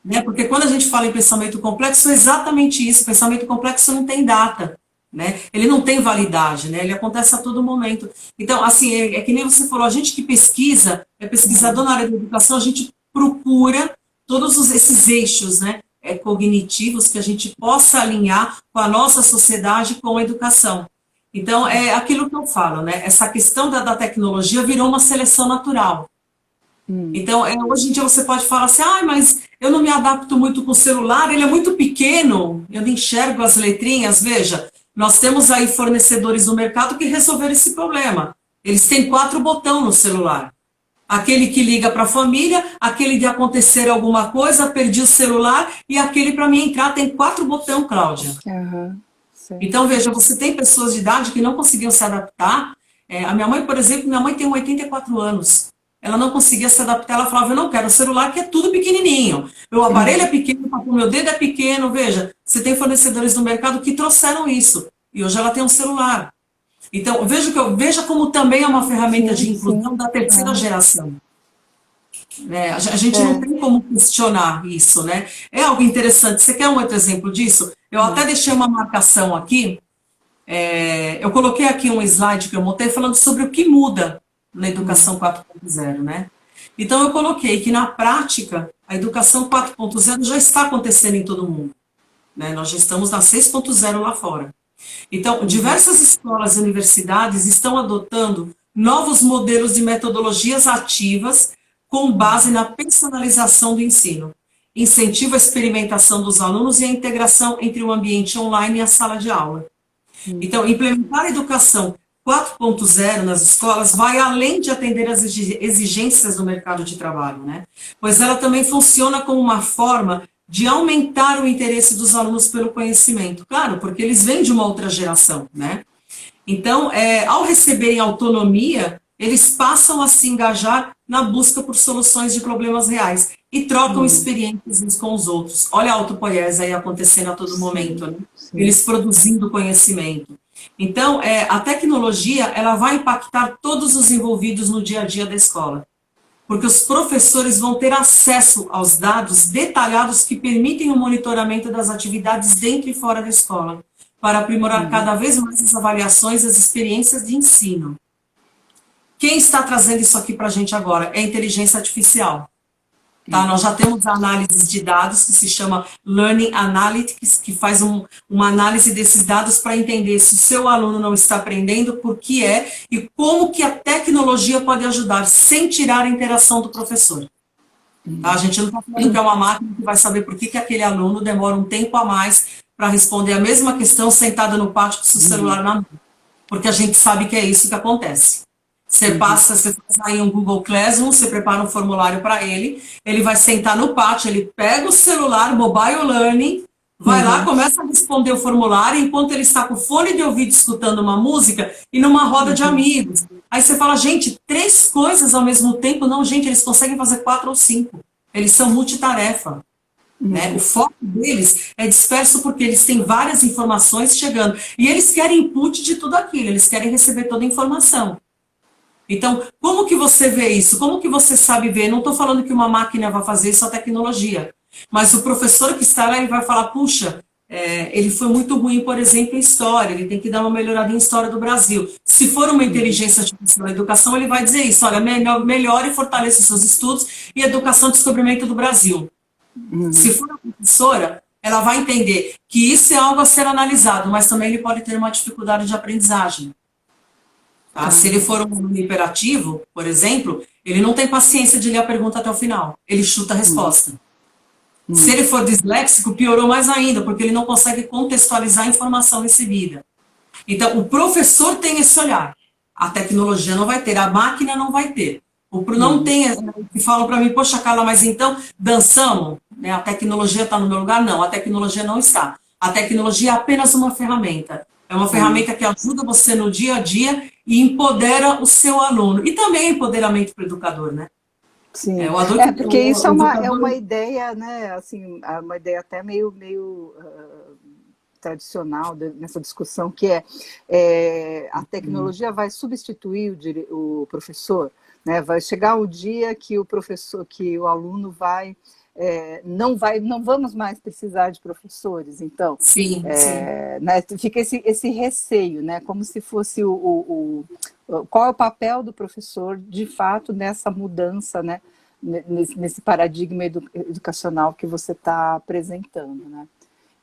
Né? Porque quando a gente fala em pensamento complexo, é exatamente isso. Pensamento complexo não tem data, né? Ele não tem validade, né? Ele acontece a todo momento. Então, assim, é que nem você falou, a gente que pesquisa, é pesquisador na área da educação, a gente procura todos esses eixos, né? Cognitivos que a gente possa alinhar com a nossa sociedade, com a educação. Então, é aquilo que eu falo, né? Essa questão da tecnologia virou uma seleção natural. Então, hoje em dia você pode falar assim, mas eu não me adapto muito com o celular, ele é muito pequeno, eu não enxergo as letrinhas. Veja, nós temos aí fornecedores no mercado que resolveram esse problema. Eles têm 4 botões no celular. Aquele que liga para a família, aquele de acontecer alguma coisa, perdi o celular, e aquele para mim entrar tem 4 botões, Cláudia. Então, veja, você tem pessoas de idade que não conseguiam se adaptar. A minha mãe, por exemplo, minha mãe tem 84 anos. Ela não conseguia se adaptar, ela falava, eu não quero o celular, que é tudo pequenininho. Meu aparelho é pequeno, o meu dedo é pequeno. Veja, você tem fornecedores no mercado que trouxeram isso. E hoje ela tem um celular. Então, veja como também é uma ferramenta de inclusão da terceira geração. né? A gente não tem como questionar isso, né? É algo interessante. Você quer um outro exemplo disso? Eu até deixei uma marcação aqui. Eu coloquei aqui um slide que eu montei falando sobre o que muda na educação 4.0, né? Então eu coloquei que na prática a educação 4.0 já está acontecendo em todo mundo, né? Nós já estamos na 6.0 lá fora. Então, diversas escolas e universidades estão adotando novos modelos de metodologias ativas com base na personalização do ensino, incentiva a experimentação dos alunos e a integração entre o ambiente online e a sala de aula. Então, implementar a educação 4.0 nas escolas vai além de atender às exigências do mercado de trabalho, né? Pois ela também funciona como uma forma de aumentar o interesse dos alunos pelo conhecimento. Claro, porque eles vêm de uma outra geração, né? Então, ao receberem autonomia, eles passam a se engajar na busca por soluções de problemas reais e trocam experiências uns com os outros. Olha a autopoiese aí acontecendo a todo momento, né? Eles produzindo conhecimento. Então, a tecnologia, ela vai impactar todos os envolvidos no dia a dia da escola, porque os professores vão ter acesso aos dados detalhados que permitem o monitoramento das atividades dentro e fora da escola, para aprimorar cada vez mais as avaliações e as experiências de ensino. Quem está trazendo isso aqui para a gente agora é a inteligência artificial. Tá? Nós já temos análises de dados que se chama Learning Analytics, que faz uma análise desses dados para entender se o seu aluno não está aprendendo, por que e como que a tecnologia pode ajudar, sem tirar a interação do professor. Tá? A gente não está falando que é uma máquina que vai saber por que aquele aluno demora um tempo a mais para responder a mesma questão sentada no pátio com o seu celular na mão. Porque a gente sabe que é isso que acontece. Você faz aí um Google Classroom, você prepara um formulário para ele, ele vai sentar no pátio, ele pega o celular, mobile learning, vai lá, começa a responder o formulário, enquanto ele está com fone de ouvido escutando uma música e numa roda de amigos. Aí você fala, gente, 3 coisas ao mesmo tempo? Não, gente, eles conseguem fazer 4 ou 5. Eles são multitarefa. Né? O foco deles é disperso porque eles têm várias informações chegando. E eles querem input de tudo aquilo, eles querem receber toda a informação. Então, como que você vê isso? Como que você sabe ver? Não estou falando que uma máquina vai fazer isso, a tecnologia. Mas o professor que está lá, ele vai falar, puxa, ele foi muito ruim, por exemplo, em história, ele tem que dar uma melhorada em história do Brasil. Se for uma inteligência artificial na educação, ele vai dizer isso, olha, melhore e fortaleça os seus estudos e educação e descobrimento do Brasil. Se for uma professora, ela vai entender que isso é algo a ser analisado, mas também ele pode ter uma dificuldade de aprendizagem. Tá? Se ele for um aluno hiperativo, por exemplo, ele não tem paciência de ler a pergunta até o final. Ele chuta a resposta. Se ele for disléxico, piorou mais ainda, porque ele não consegue contextualizar a informação recebida. Então, o professor tem esse olhar. A tecnologia não vai ter, a máquina não vai ter. Não tem, que falam para mim, poxa, Carla, mas então dançamos? Né? A tecnologia está no meu lugar? Não, a tecnologia não está. A tecnologia é apenas uma ferramenta. É uma ferramenta que ajuda você no dia a dia e empodera o seu aluno. E também é empoderamento para o educador, né? Sim, porque isso é uma ideia, né, assim, uma ideia até meio tradicional nessa discussão, que a tecnologia vai substituir o professor, né? Vai chegar o dia que o aluno não vamos mais precisar de professores, então sim. Né, fica esse receio, né, como se fosse qual é o papel do professor de fato nessa mudança, né, nesse paradigma educacional que você está apresentando, né?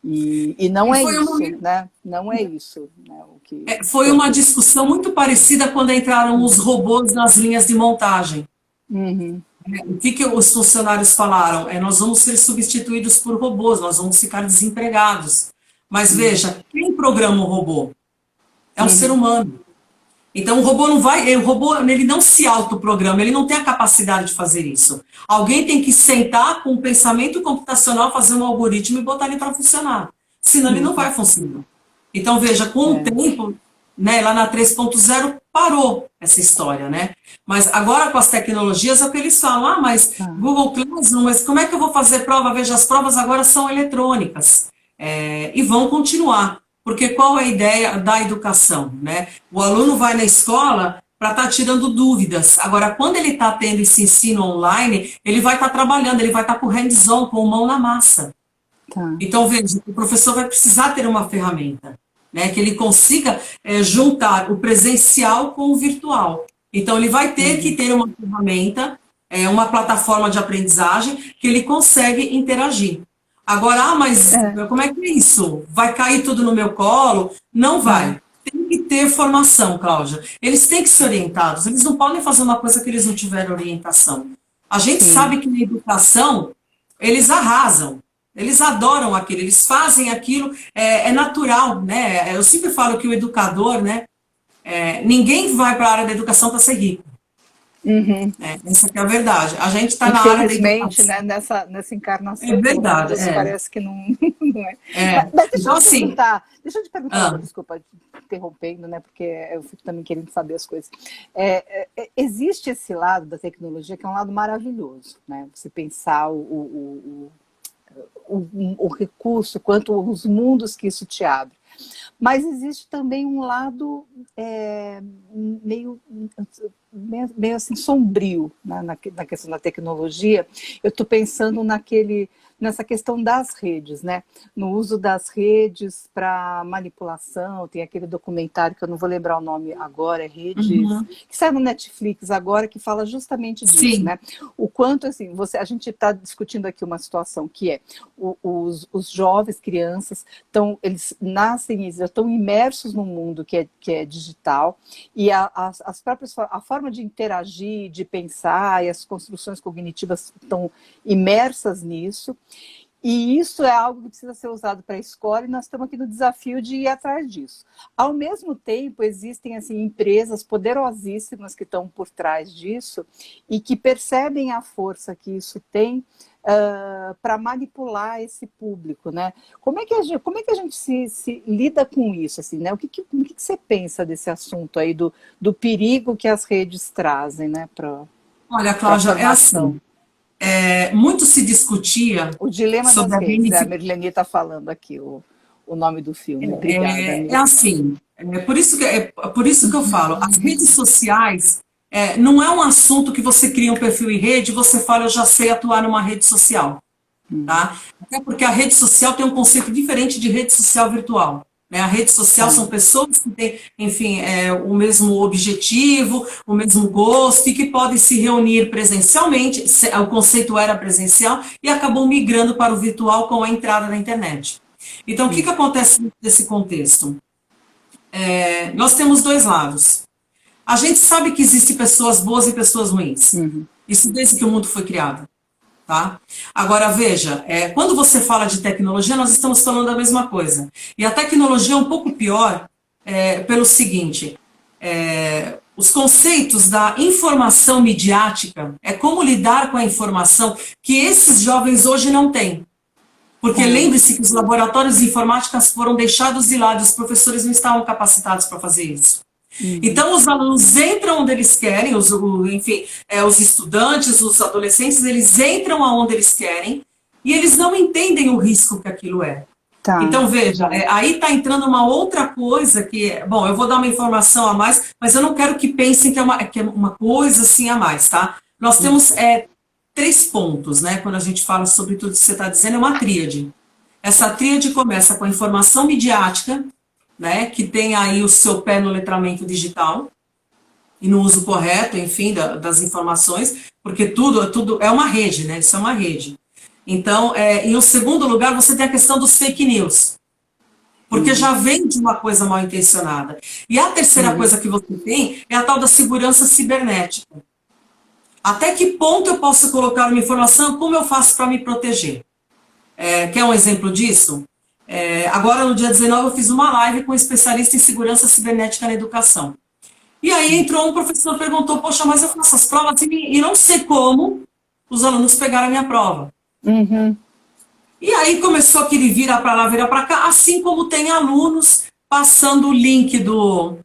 E não é isso, né? Não é isso, né? Foi uma discussão muito parecida quando entraram os robôs nas linhas de montagem. O que os funcionários falaram? Nós vamos ser substituídos por robôs, nós vamos ficar desempregados. Mas veja, quem programa o robô? É um ser humano. Então o robô ele não se autoprograma, ele não tem a capacidade de fazer isso. Alguém tem que sentar com um pensamento computacional, fazer um algoritmo e botar ele para funcionar. Senão ele não vai funcionar. Então veja, com o tempo, né, lá na 3.0 parou essa história, né? Mas agora com as tecnologias é o que eles falam, mas Google Classroom, mas como é que eu vou fazer prova? Veja, as provas agora são eletrônicas e vão continuar. Porque qual é a ideia da educação, né? O aluno vai na escola para estar tirando dúvidas. Agora, quando ele está tendo esse ensino online, ele vai estar trabalhando, ele vai estar com hands-on, com mão na massa. Tá. Então, veja, o professor vai precisar ter uma ferramenta, né, que ele consiga juntar o presencial com o virtual. Então, ele vai ter que ter uma ferramenta, uma plataforma de aprendizagem que ele consegue interagir. Agora, mas como é que é isso? Vai cair tudo no meu colo? Não vai. Tem que ter formação, Cláudia. Eles têm que ser orientados. Eles não podem fazer uma coisa que eles não tiverem orientação. A gente sabe que na educação, eles arrasam. Eles adoram aquilo, eles fazem aquilo, é natural, né? Eu sempre falo que o educador, né? Ninguém vai para a área da educação para ser rico. Essa que é a verdade. A gente está na área da Infelizmente, educação. né, nessa encarnação, É verdade, parece que não, não é. Mas Então, assim, deixa eu te perguntar, desculpa, interrompendo, né, porque eu fico também querendo saber as coisas. Existe esse lado da tecnologia que é um lado maravilhoso, né? Você pensar o recurso, quanto os mundos que isso te abre. Mas existe também um lado meio assim sombrio, né, na questão da tecnologia. Eu estou pensando nessa questão das redes, né? No uso das redes para manipulação. Tem aquele documentário que eu não vou lembrar o nome agora, Redes, que sai no Netflix agora, que fala justamente disso, né? O quanto, assim, a gente está discutindo aqui uma situação que é os jovens, crianças, eles nascem e já estão imersos num mundo que é digital, e a forma de interagir, de pensar, e as construções cognitivas estão imersas nisso. E isso é algo que precisa ser usado para a escola, e nós estamos aqui no desafio de ir atrás disso. Ao mesmo tempo, existem assim, empresas poderosíssimas que estão por trás disso e que percebem a força que isso tem para manipular esse público, né? Como é que a gente se lida com isso, assim, né? O que você pensa desse assunto aí, do perigo que as redes trazem, né? Olha, Cláudia, é assim. Muito se discutia o dilema sobre das a redes, gamificação. a Merlene está falando aqui o nome do filme. Obrigada, É amiga. assim, por isso que eu falo, as redes sociais não é um assunto que você cria um perfil em rede e você fala, eu já sei atuar numa rede social, tá? Até porque a rede social tem um conceito diferente de rede social virtual. Né? A rede social são pessoas que têm, enfim, o mesmo objetivo, o mesmo gosto e que podem se reunir presencialmente. O conceito era presencial e acabou migrando para o virtual com a entrada na internet. Então, o que acontece nesse contexto? Nós temos dois lados. A gente sabe que existem pessoas boas e pessoas ruins. Isso desde que o mundo foi criado. Tá? Agora, veja, quando você fala de tecnologia, nós estamos falando da mesma coisa. E a tecnologia é um pouco pior pelo seguinte, os conceitos da informação midiática, como lidar com a informação que esses jovens hoje não têm. Porque lembre-se que os laboratórios de informática foram deixados de lado, os professores não estavam capacitados para fazer isso. Então, os alunos entram onde eles querem, enfim, os estudantes, os adolescentes, eles entram aonde eles querem e eles não entendem o risco que aquilo é. Tá. Então, veja, aí está entrando uma outra coisa que, bom, eu vou dar uma informação a mais, mas eu não quero que pensem que é uma coisa assim a mais, tá? Nós temos 3 pontos, né? Quando a gente fala sobre tudo que você está dizendo, é uma tríade. Essa tríade começa com a informação midiática, né, que tem aí o seu pé no letramento digital e no uso correto, enfim, das informações, porque tudo é uma rede, né? Isso é uma rede. Então, em um segundo lugar, você tem a questão dos fake news, porque já vem de uma coisa mal intencionada. E a terceira coisa que você tem é a tal da segurança cibernética. Até que ponto eu posso colocar uma informação, como eu faço para me proteger? Quer um exemplo disso? Agora, no dia 19, eu fiz uma live com um especialista em segurança cibernética na educação. E aí entrou um professor e perguntou, poxa, mas eu faço as provas e não sei como os alunos pegaram a minha prova. E aí começou aquele vira para lá, vira para cá, assim como tem alunos passando o link do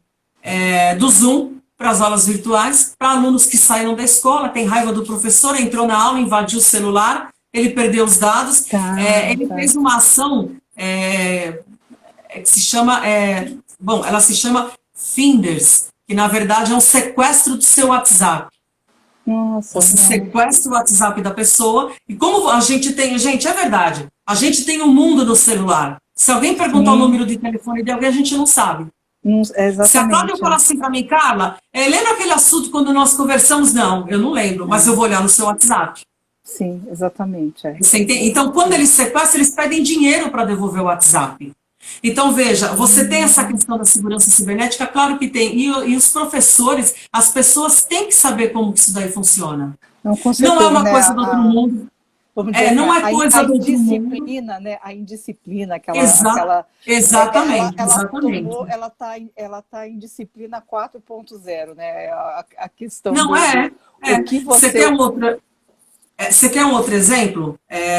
Zoom para as aulas virtuais, para alunos que saíram da escola, tem raiva do professor, entrou na aula, invadiu o celular, ele perdeu os dados, ele fez uma ação que se chama, ela se chama Finders, que na verdade é um sequestro do seu WhatsApp. Nossa, Você não. sequestra o WhatsApp da pessoa, e como a gente tem, gente, é verdade, a gente tem um mundo no celular. Se alguém perguntar o Sim, número de telefone de alguém, a gente não sabe. Se a Cláudia exatamente. falar assim para mim, Carla, lembra aquele assunto quando nós conversamos? Não, eu não lembro, mas eu vou olhar no seu WhatsApp. Sim, exatamente. É. Você entende? Então, quando eles sequestram, eles pedem dinheiro para devolver o WhatsApp. Então, veja, você tem essa questão da segurança cibernética? Claro que tem. E os professores, as pessoas têm que saber como que isso daí funciona. Não, com Não é certeza, uma né? coisa do outro mundo. Vamos dizer assim, Não é a coisa do outro mundo. indisciplina, né? A indisciplina, Exa exatamente, ela exatamente. tomou, ela tá em disciplina 4.0, né? A questão Não é. o que Você quer você. um outro, você quer um outro exemplo?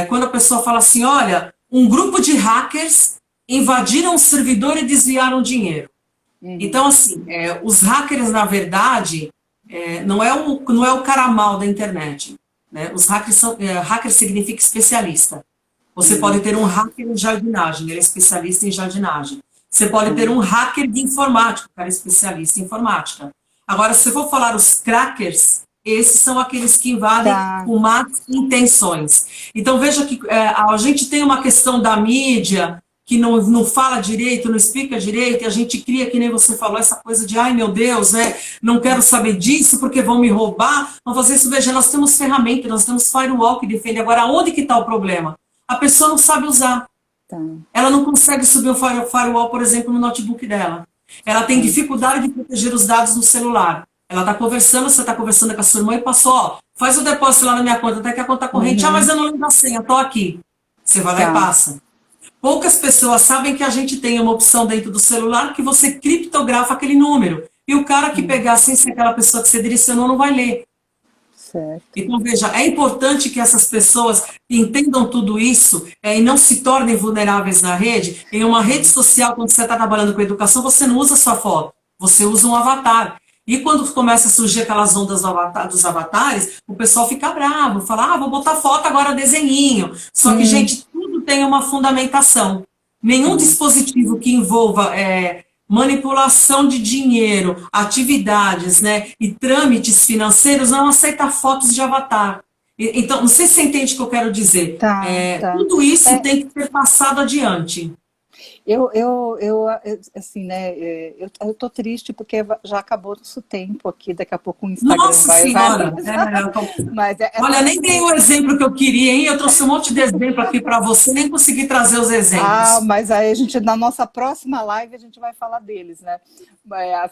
Quando a pessoa fala assim, olha, um grupo de hackers invadiram o servidor e desviaram dinheiro. Uhum, Então, assim, os hackers, na verdade, não é o cara mal da internet. Né? Os hackers são, hacker significa especialista. Você pode uhum, ter um hacker em jardinagem, ele é especialista em jardinagem. Você pode ter sim, um hacker de informática, o cara é especialista em informática. Agora, se eu for falar os crackers, esses são aqueles que invadem tá. com más intenções. Então, veja que a gente tem uma questão da mídia que não fala direito, não explica direito, e a gente cria, que nem você falou, essa coisa de, ai meu Deus, né, não quero saber disso porque vão me roubar, vão fazer isso. Veja, nós temos ferramentas, nós temos firewall que defende. Agora, onde que está o problema? A pessoa não sabe usar. Tá, Ela não consegue subir o firewall, por exemplo, no notebook dela. Ela tem tá. dificuldade de proteger os dados no celular. Ela está conversando, você está conversando com a sua irmã e passou, ó, faz o depósito lá na minha conta, até que a conta corrente, mas Uhum, eu não lembro a senha, estou aqui. Você vai lá e tá. passa. Poucas pessoas sabem que a gente tem uma opção dentro do celular que você criptografa aquele número. E o cara que Hum, pegar sem ser aquela pessoa que você direcionou não vai ler. certo. Então, veja, é importante que essas pessoas entendam tudo isso e não se tornem vulneráveis na rede. Em uma rede social, quando você está trabalhando com educação, você não usa sua foto, você usa um avatar. E quando começa a surgir aquelas ondas dos avatares, o pessoal fica bravo, fala, vou botar foto agora, desenhinho. Só que, Sim, gente, tudo tem uma fundamentação. Nenhum tá. dispositivo que envolva manipulação de dinheiro, atividades, né, e trâmites financeiros não aceita fotos de avatar. Então, não sei se você entende o que eu quero dizer. Tá, tá. Tudo isso É, tem que ser passado adiante. assim, né, eu tô triste porque já acabou nosso tempo aqui, daqui a pouco o Instagram Nossa vai Senhora! avisar, mas Olha, essa nem dei o exemplo que eu queria, hein? Eu trouxe um monte de exemplo aqui para você, nem consegui trazer os exemplos. mas aí a gente, na nossa próxima live, a gente vai falar deles, né?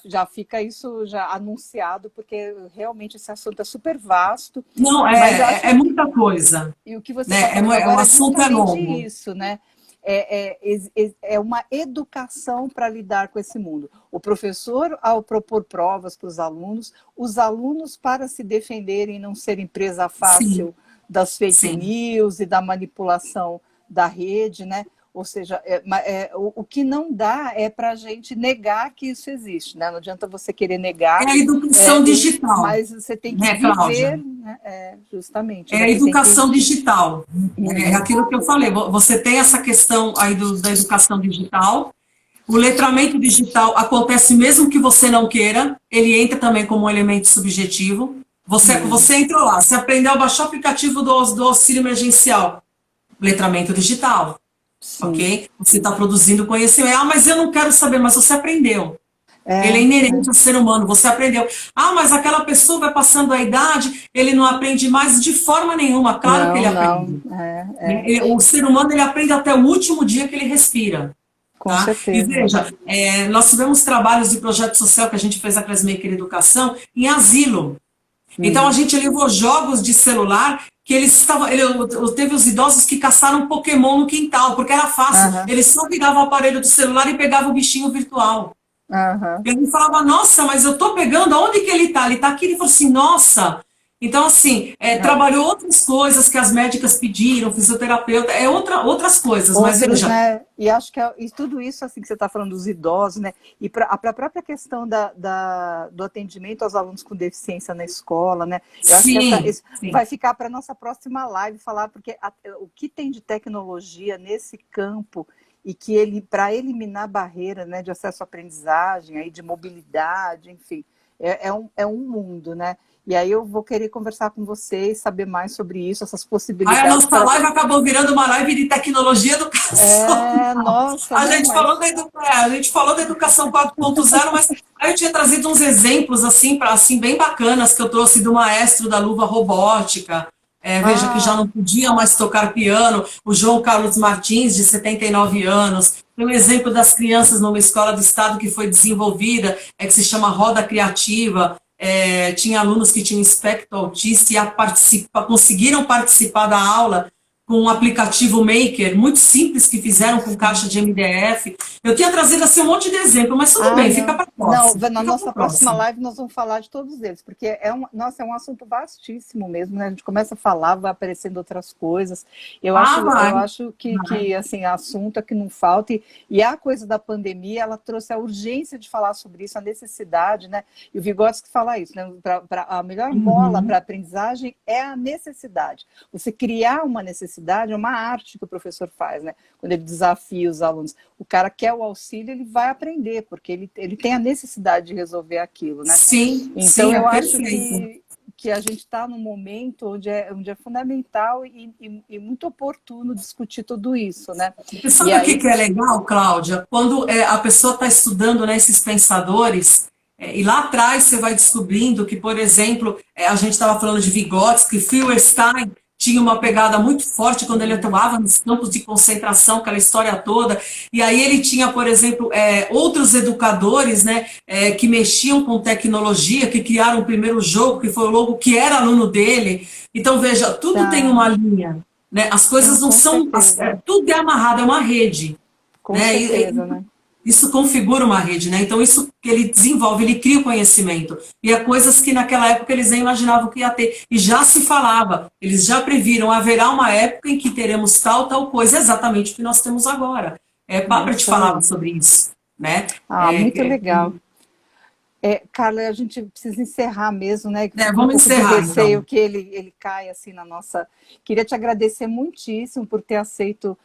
Já fica isso já anunciado, porque realmente esse assunto é super vasto, Não, mas eu acho é muita coisa, e o que você está né? falando O agora é assunto é justamente longo. isso, né? É uma educação para lidar com esse mundo. O professor, ao propor provas para os alunos para se defenderem e não serem presa Sim, fácil das fake sim. news e da manipulação da rede, né? Ou seja, o que não dá é para a gente negar que isso existe, né? Não adianta você querer É negar, a educação digital, mas você tem que né, Cláudia? viver, né? Justamente, É a você tem que. educação digital. É Uhum, aquilo que eu falei. Você tem essa questão aí da educação digital. O letramento digital acontece mesmo que você não queira. Ele entra também como um elemento subjetivo. uhum, Você entrou lá, você aprendeu a baixar o aplicativo do auxílio emergencial. Letramento digital, sim. ok? Você está produzindo conhecimento. Mas eu não quero saber, mas você aprendeu. Ele é É, inerente ao ser humano, você aprendeu. Mas aquela pessoa vai passando a idade, ele não aprende mais de forma nenhuma. Claro que ele não, não, aprende. é, O ser humano ele aprende até o último dia que ele respira. com Tá? E certeza. veja, nós tivemos trabalhos de projeto social que a gente fez a Classmaker Educação em asilo. Então a Uhum. gente levou jogos de celular que eles estavam. Teve os idosos que caçaram Pokémon no quintal, porque era fácil. Aham, Eles só viravam o aparelho do celular e pegavam o bichinho virtual. aham. Ele falava, nossa, mas eu tô pegando, aonde que ele tá? Ele tá aqui, ele falou assim, nossa. Então, assim, trabalhou outras coisas que as médicas pediram, fisioterapeuta, outras coisas, mas Outros, veja, né? E acho que e tudo isso assim que você está falando dos idosos, né? E para a própria questão do atendimento aos alunos com deficiência na escola, né? Eu acho que sim, isso sim, vai ficar para a nossa próxima live falar, porque o que tem de tecnologia nesse campo e que ele, para eliminar barreira, né, de acesso à aprendizagem, aí, de mobilidade, enfim, é um mundo, né? E aí eu vou querer conversar com vocês, saber mais sobre isso, essas Aí a possibilidades. nossa live acabou virando uma live de tecnologia e educação. Nossa, A não, gente mas... falou a gente falou da educação 4.0, mas aí eu tinha trazido uns exemplos assim, assim bem bacanas que eu trouxe do maestro da luva robótica. Veja que já não podia mais tocar piano, o João Carlos Martins, de 79 anos. Tem um exemplo das crianças numa escola do estado que foi desenvolvida, que se chama Roda Criativa. Tinha alunos que tinham espectro autista e conseguiram participar da aula com um aplicativo Maker, muito simples, que fizeram com caixa de MDF. Eu tinha trazido assim um monte de exemplo, mas tudo bem, fica para a próxima. Não, na nossa próxima live nós vamos falar de todos eles, porque é um assunto vastíssimo mesmo, né? A gente começa a falar, vai aparecendo outras coisas. Eu acho que assim, assunto é que não falta, e a coisa da pandemia, ela trouxe a urgência de falar sobre isso, a necessidade, né? E o Vygotsky fala isso, né? A melhor mola para a aprendizagem é a necessidade. Você criar uma necessidade é uma arte que o professor faz, né? Quando ele desafia os alunos. O cara quer o auxílio, ele vai aprender, porque ele tem a necessidade de resolver aquilo, né? Sim, então sim, eu acho perfeito. que a gente está num momento onde é fundamental e muito oportuno discutir tudo isso, né? E sabe o que é legal, Cláudia? Quando a pessoa está estudando, né, esses pensadores, e lá atrás você vai descobrindo que, por exemplo, a gente estava falando de Vygotsky, Feuerstein tinha uma pegada muito forte quando ele atuava nos campos de concentração, aquela história toda, e aí ele tinha, por exemplo, outros educadores, né, que mexiam com tecnologia, que criaram o primeiro jogo, que foi o logo, que era aluno dele. Então, veja, tudo tem uma linha, né? As coisas não são... tudo é amarrado, é uma rede. Com certeza, né? Isso configura uma rede, né? Então, isso que ele desenvolve, ele cria o conhecimento. E é coisas que naquela época eles nem imaginavam que ia ter. E já se falava, eles já previram, haverá uma época em que teremos tal coisa, exatamente o que nós temos agora. Papert falava sobre isso, né? Muito legal. Carla, a gente precisa encerrar mesmo, né? Vamos encerrar, de receio então. que ele caia assim na nossa... Queria te agradecer muitíssimo por ter aceito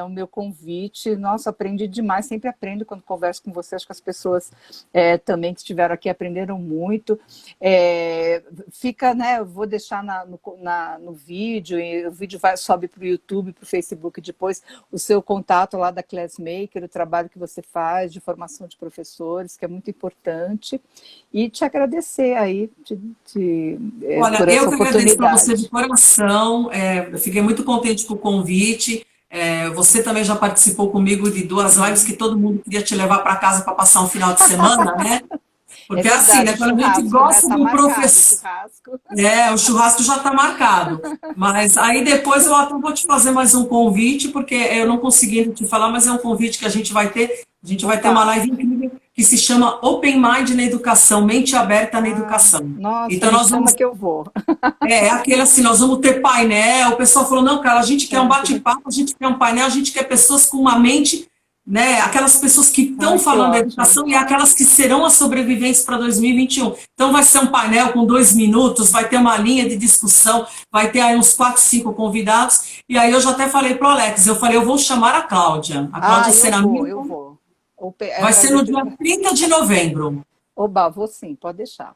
o meu convite. Nossa, aprendi demais, sempre aprendo quando converso com você. Acho que as pessoas também que estiveram aqui aprenderam muito. Fica, né? Eu vou deixar no vídeo, e o vídeo sobe para o YouTube, para o Facebook depois, o seu contato lá da Classmaker, o trabalho que você faz de formação de professores, que é muito importante. E te agradecer aí Olha, por essa eu que agradeço para você de oportunidade. coração. Eu fiquei muito contente com o convite. Você também já participou comigo de 2 lives que todo mundo queria te levar para casa para passar um final de semana, né? Porque verdade, assim, né? Quando a gente gosta do professor. O churrasco já está marcado. Mas aí depois eu até vou te fazer mais um convite, porque eu não consegui te falar, mas é um convite que a gente vai ter. A gente vai ter uma live incrível que se chama Open Mind na Educação, Mente Aberta na Educação. Nossa, então nós vamos... que eu vou. Aquele assim, nós vamos ter painel. O pessoal falou, não, cara, a gente quer um bate-papo, a gente quer um painel, a gente quer pessoas com uma mente, né? Aquelas pessoas que estão falando da educação e aquelas que serão as sobreviventes para 2021. Então vai ser um painel com 2 minutos, vai ter uma linha de discussão, vai ter aí uns 4, 5 convidados. E aí eu já até falei para o Alex, eu vou chamar a Cláudia. A Cláudia será minha. Eu vou. Vai ser no dia 30 de novembro. Oba, vou sim, pode deixar.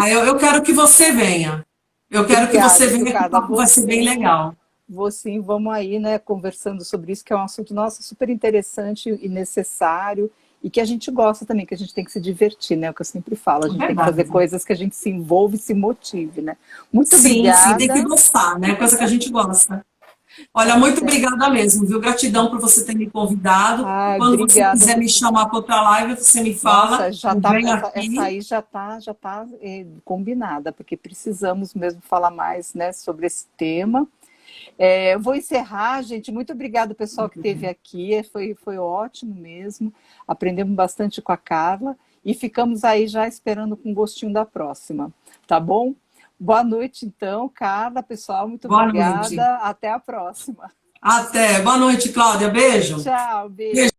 Eu quero que você venha. Eu quero que você venha, que o papo vai ser bem legal. Vou sim, vamos aí, né, conversando sobre isso, que é um assunto, nossa, super interessante e necessário, e que a gente gosta também, que a gente tem que se divertir, né, o que eu sempre falo, a gente tem que fazer coisas que a gente se envolve e se motive, né. Muito obrigada. Sim, tem que gostar, né, coisa que a gente gosta. Olha, muito obrigada mesmo, viu? Gratidão por você ter me convidado. Quando você quiser me chamar para outra live, você me fala. Nossa, essa aí já tá combinada, porque precisamos mesmo falar mais, né, sobre esse tema. Eu vou encerrar, gente. Muito obrigada, pessoal, que esteve aqui. Foi ótimo mesmo. Aprendemos bastante com a Carla. E ficamos aí já esperando com gostinho da próxima. Tá bom? Boa noite, então, Carla, pessoal. Muito obrigada. Até a próxima. Até. Boa noite, Cláudia. Beijo. Tchau, beijo.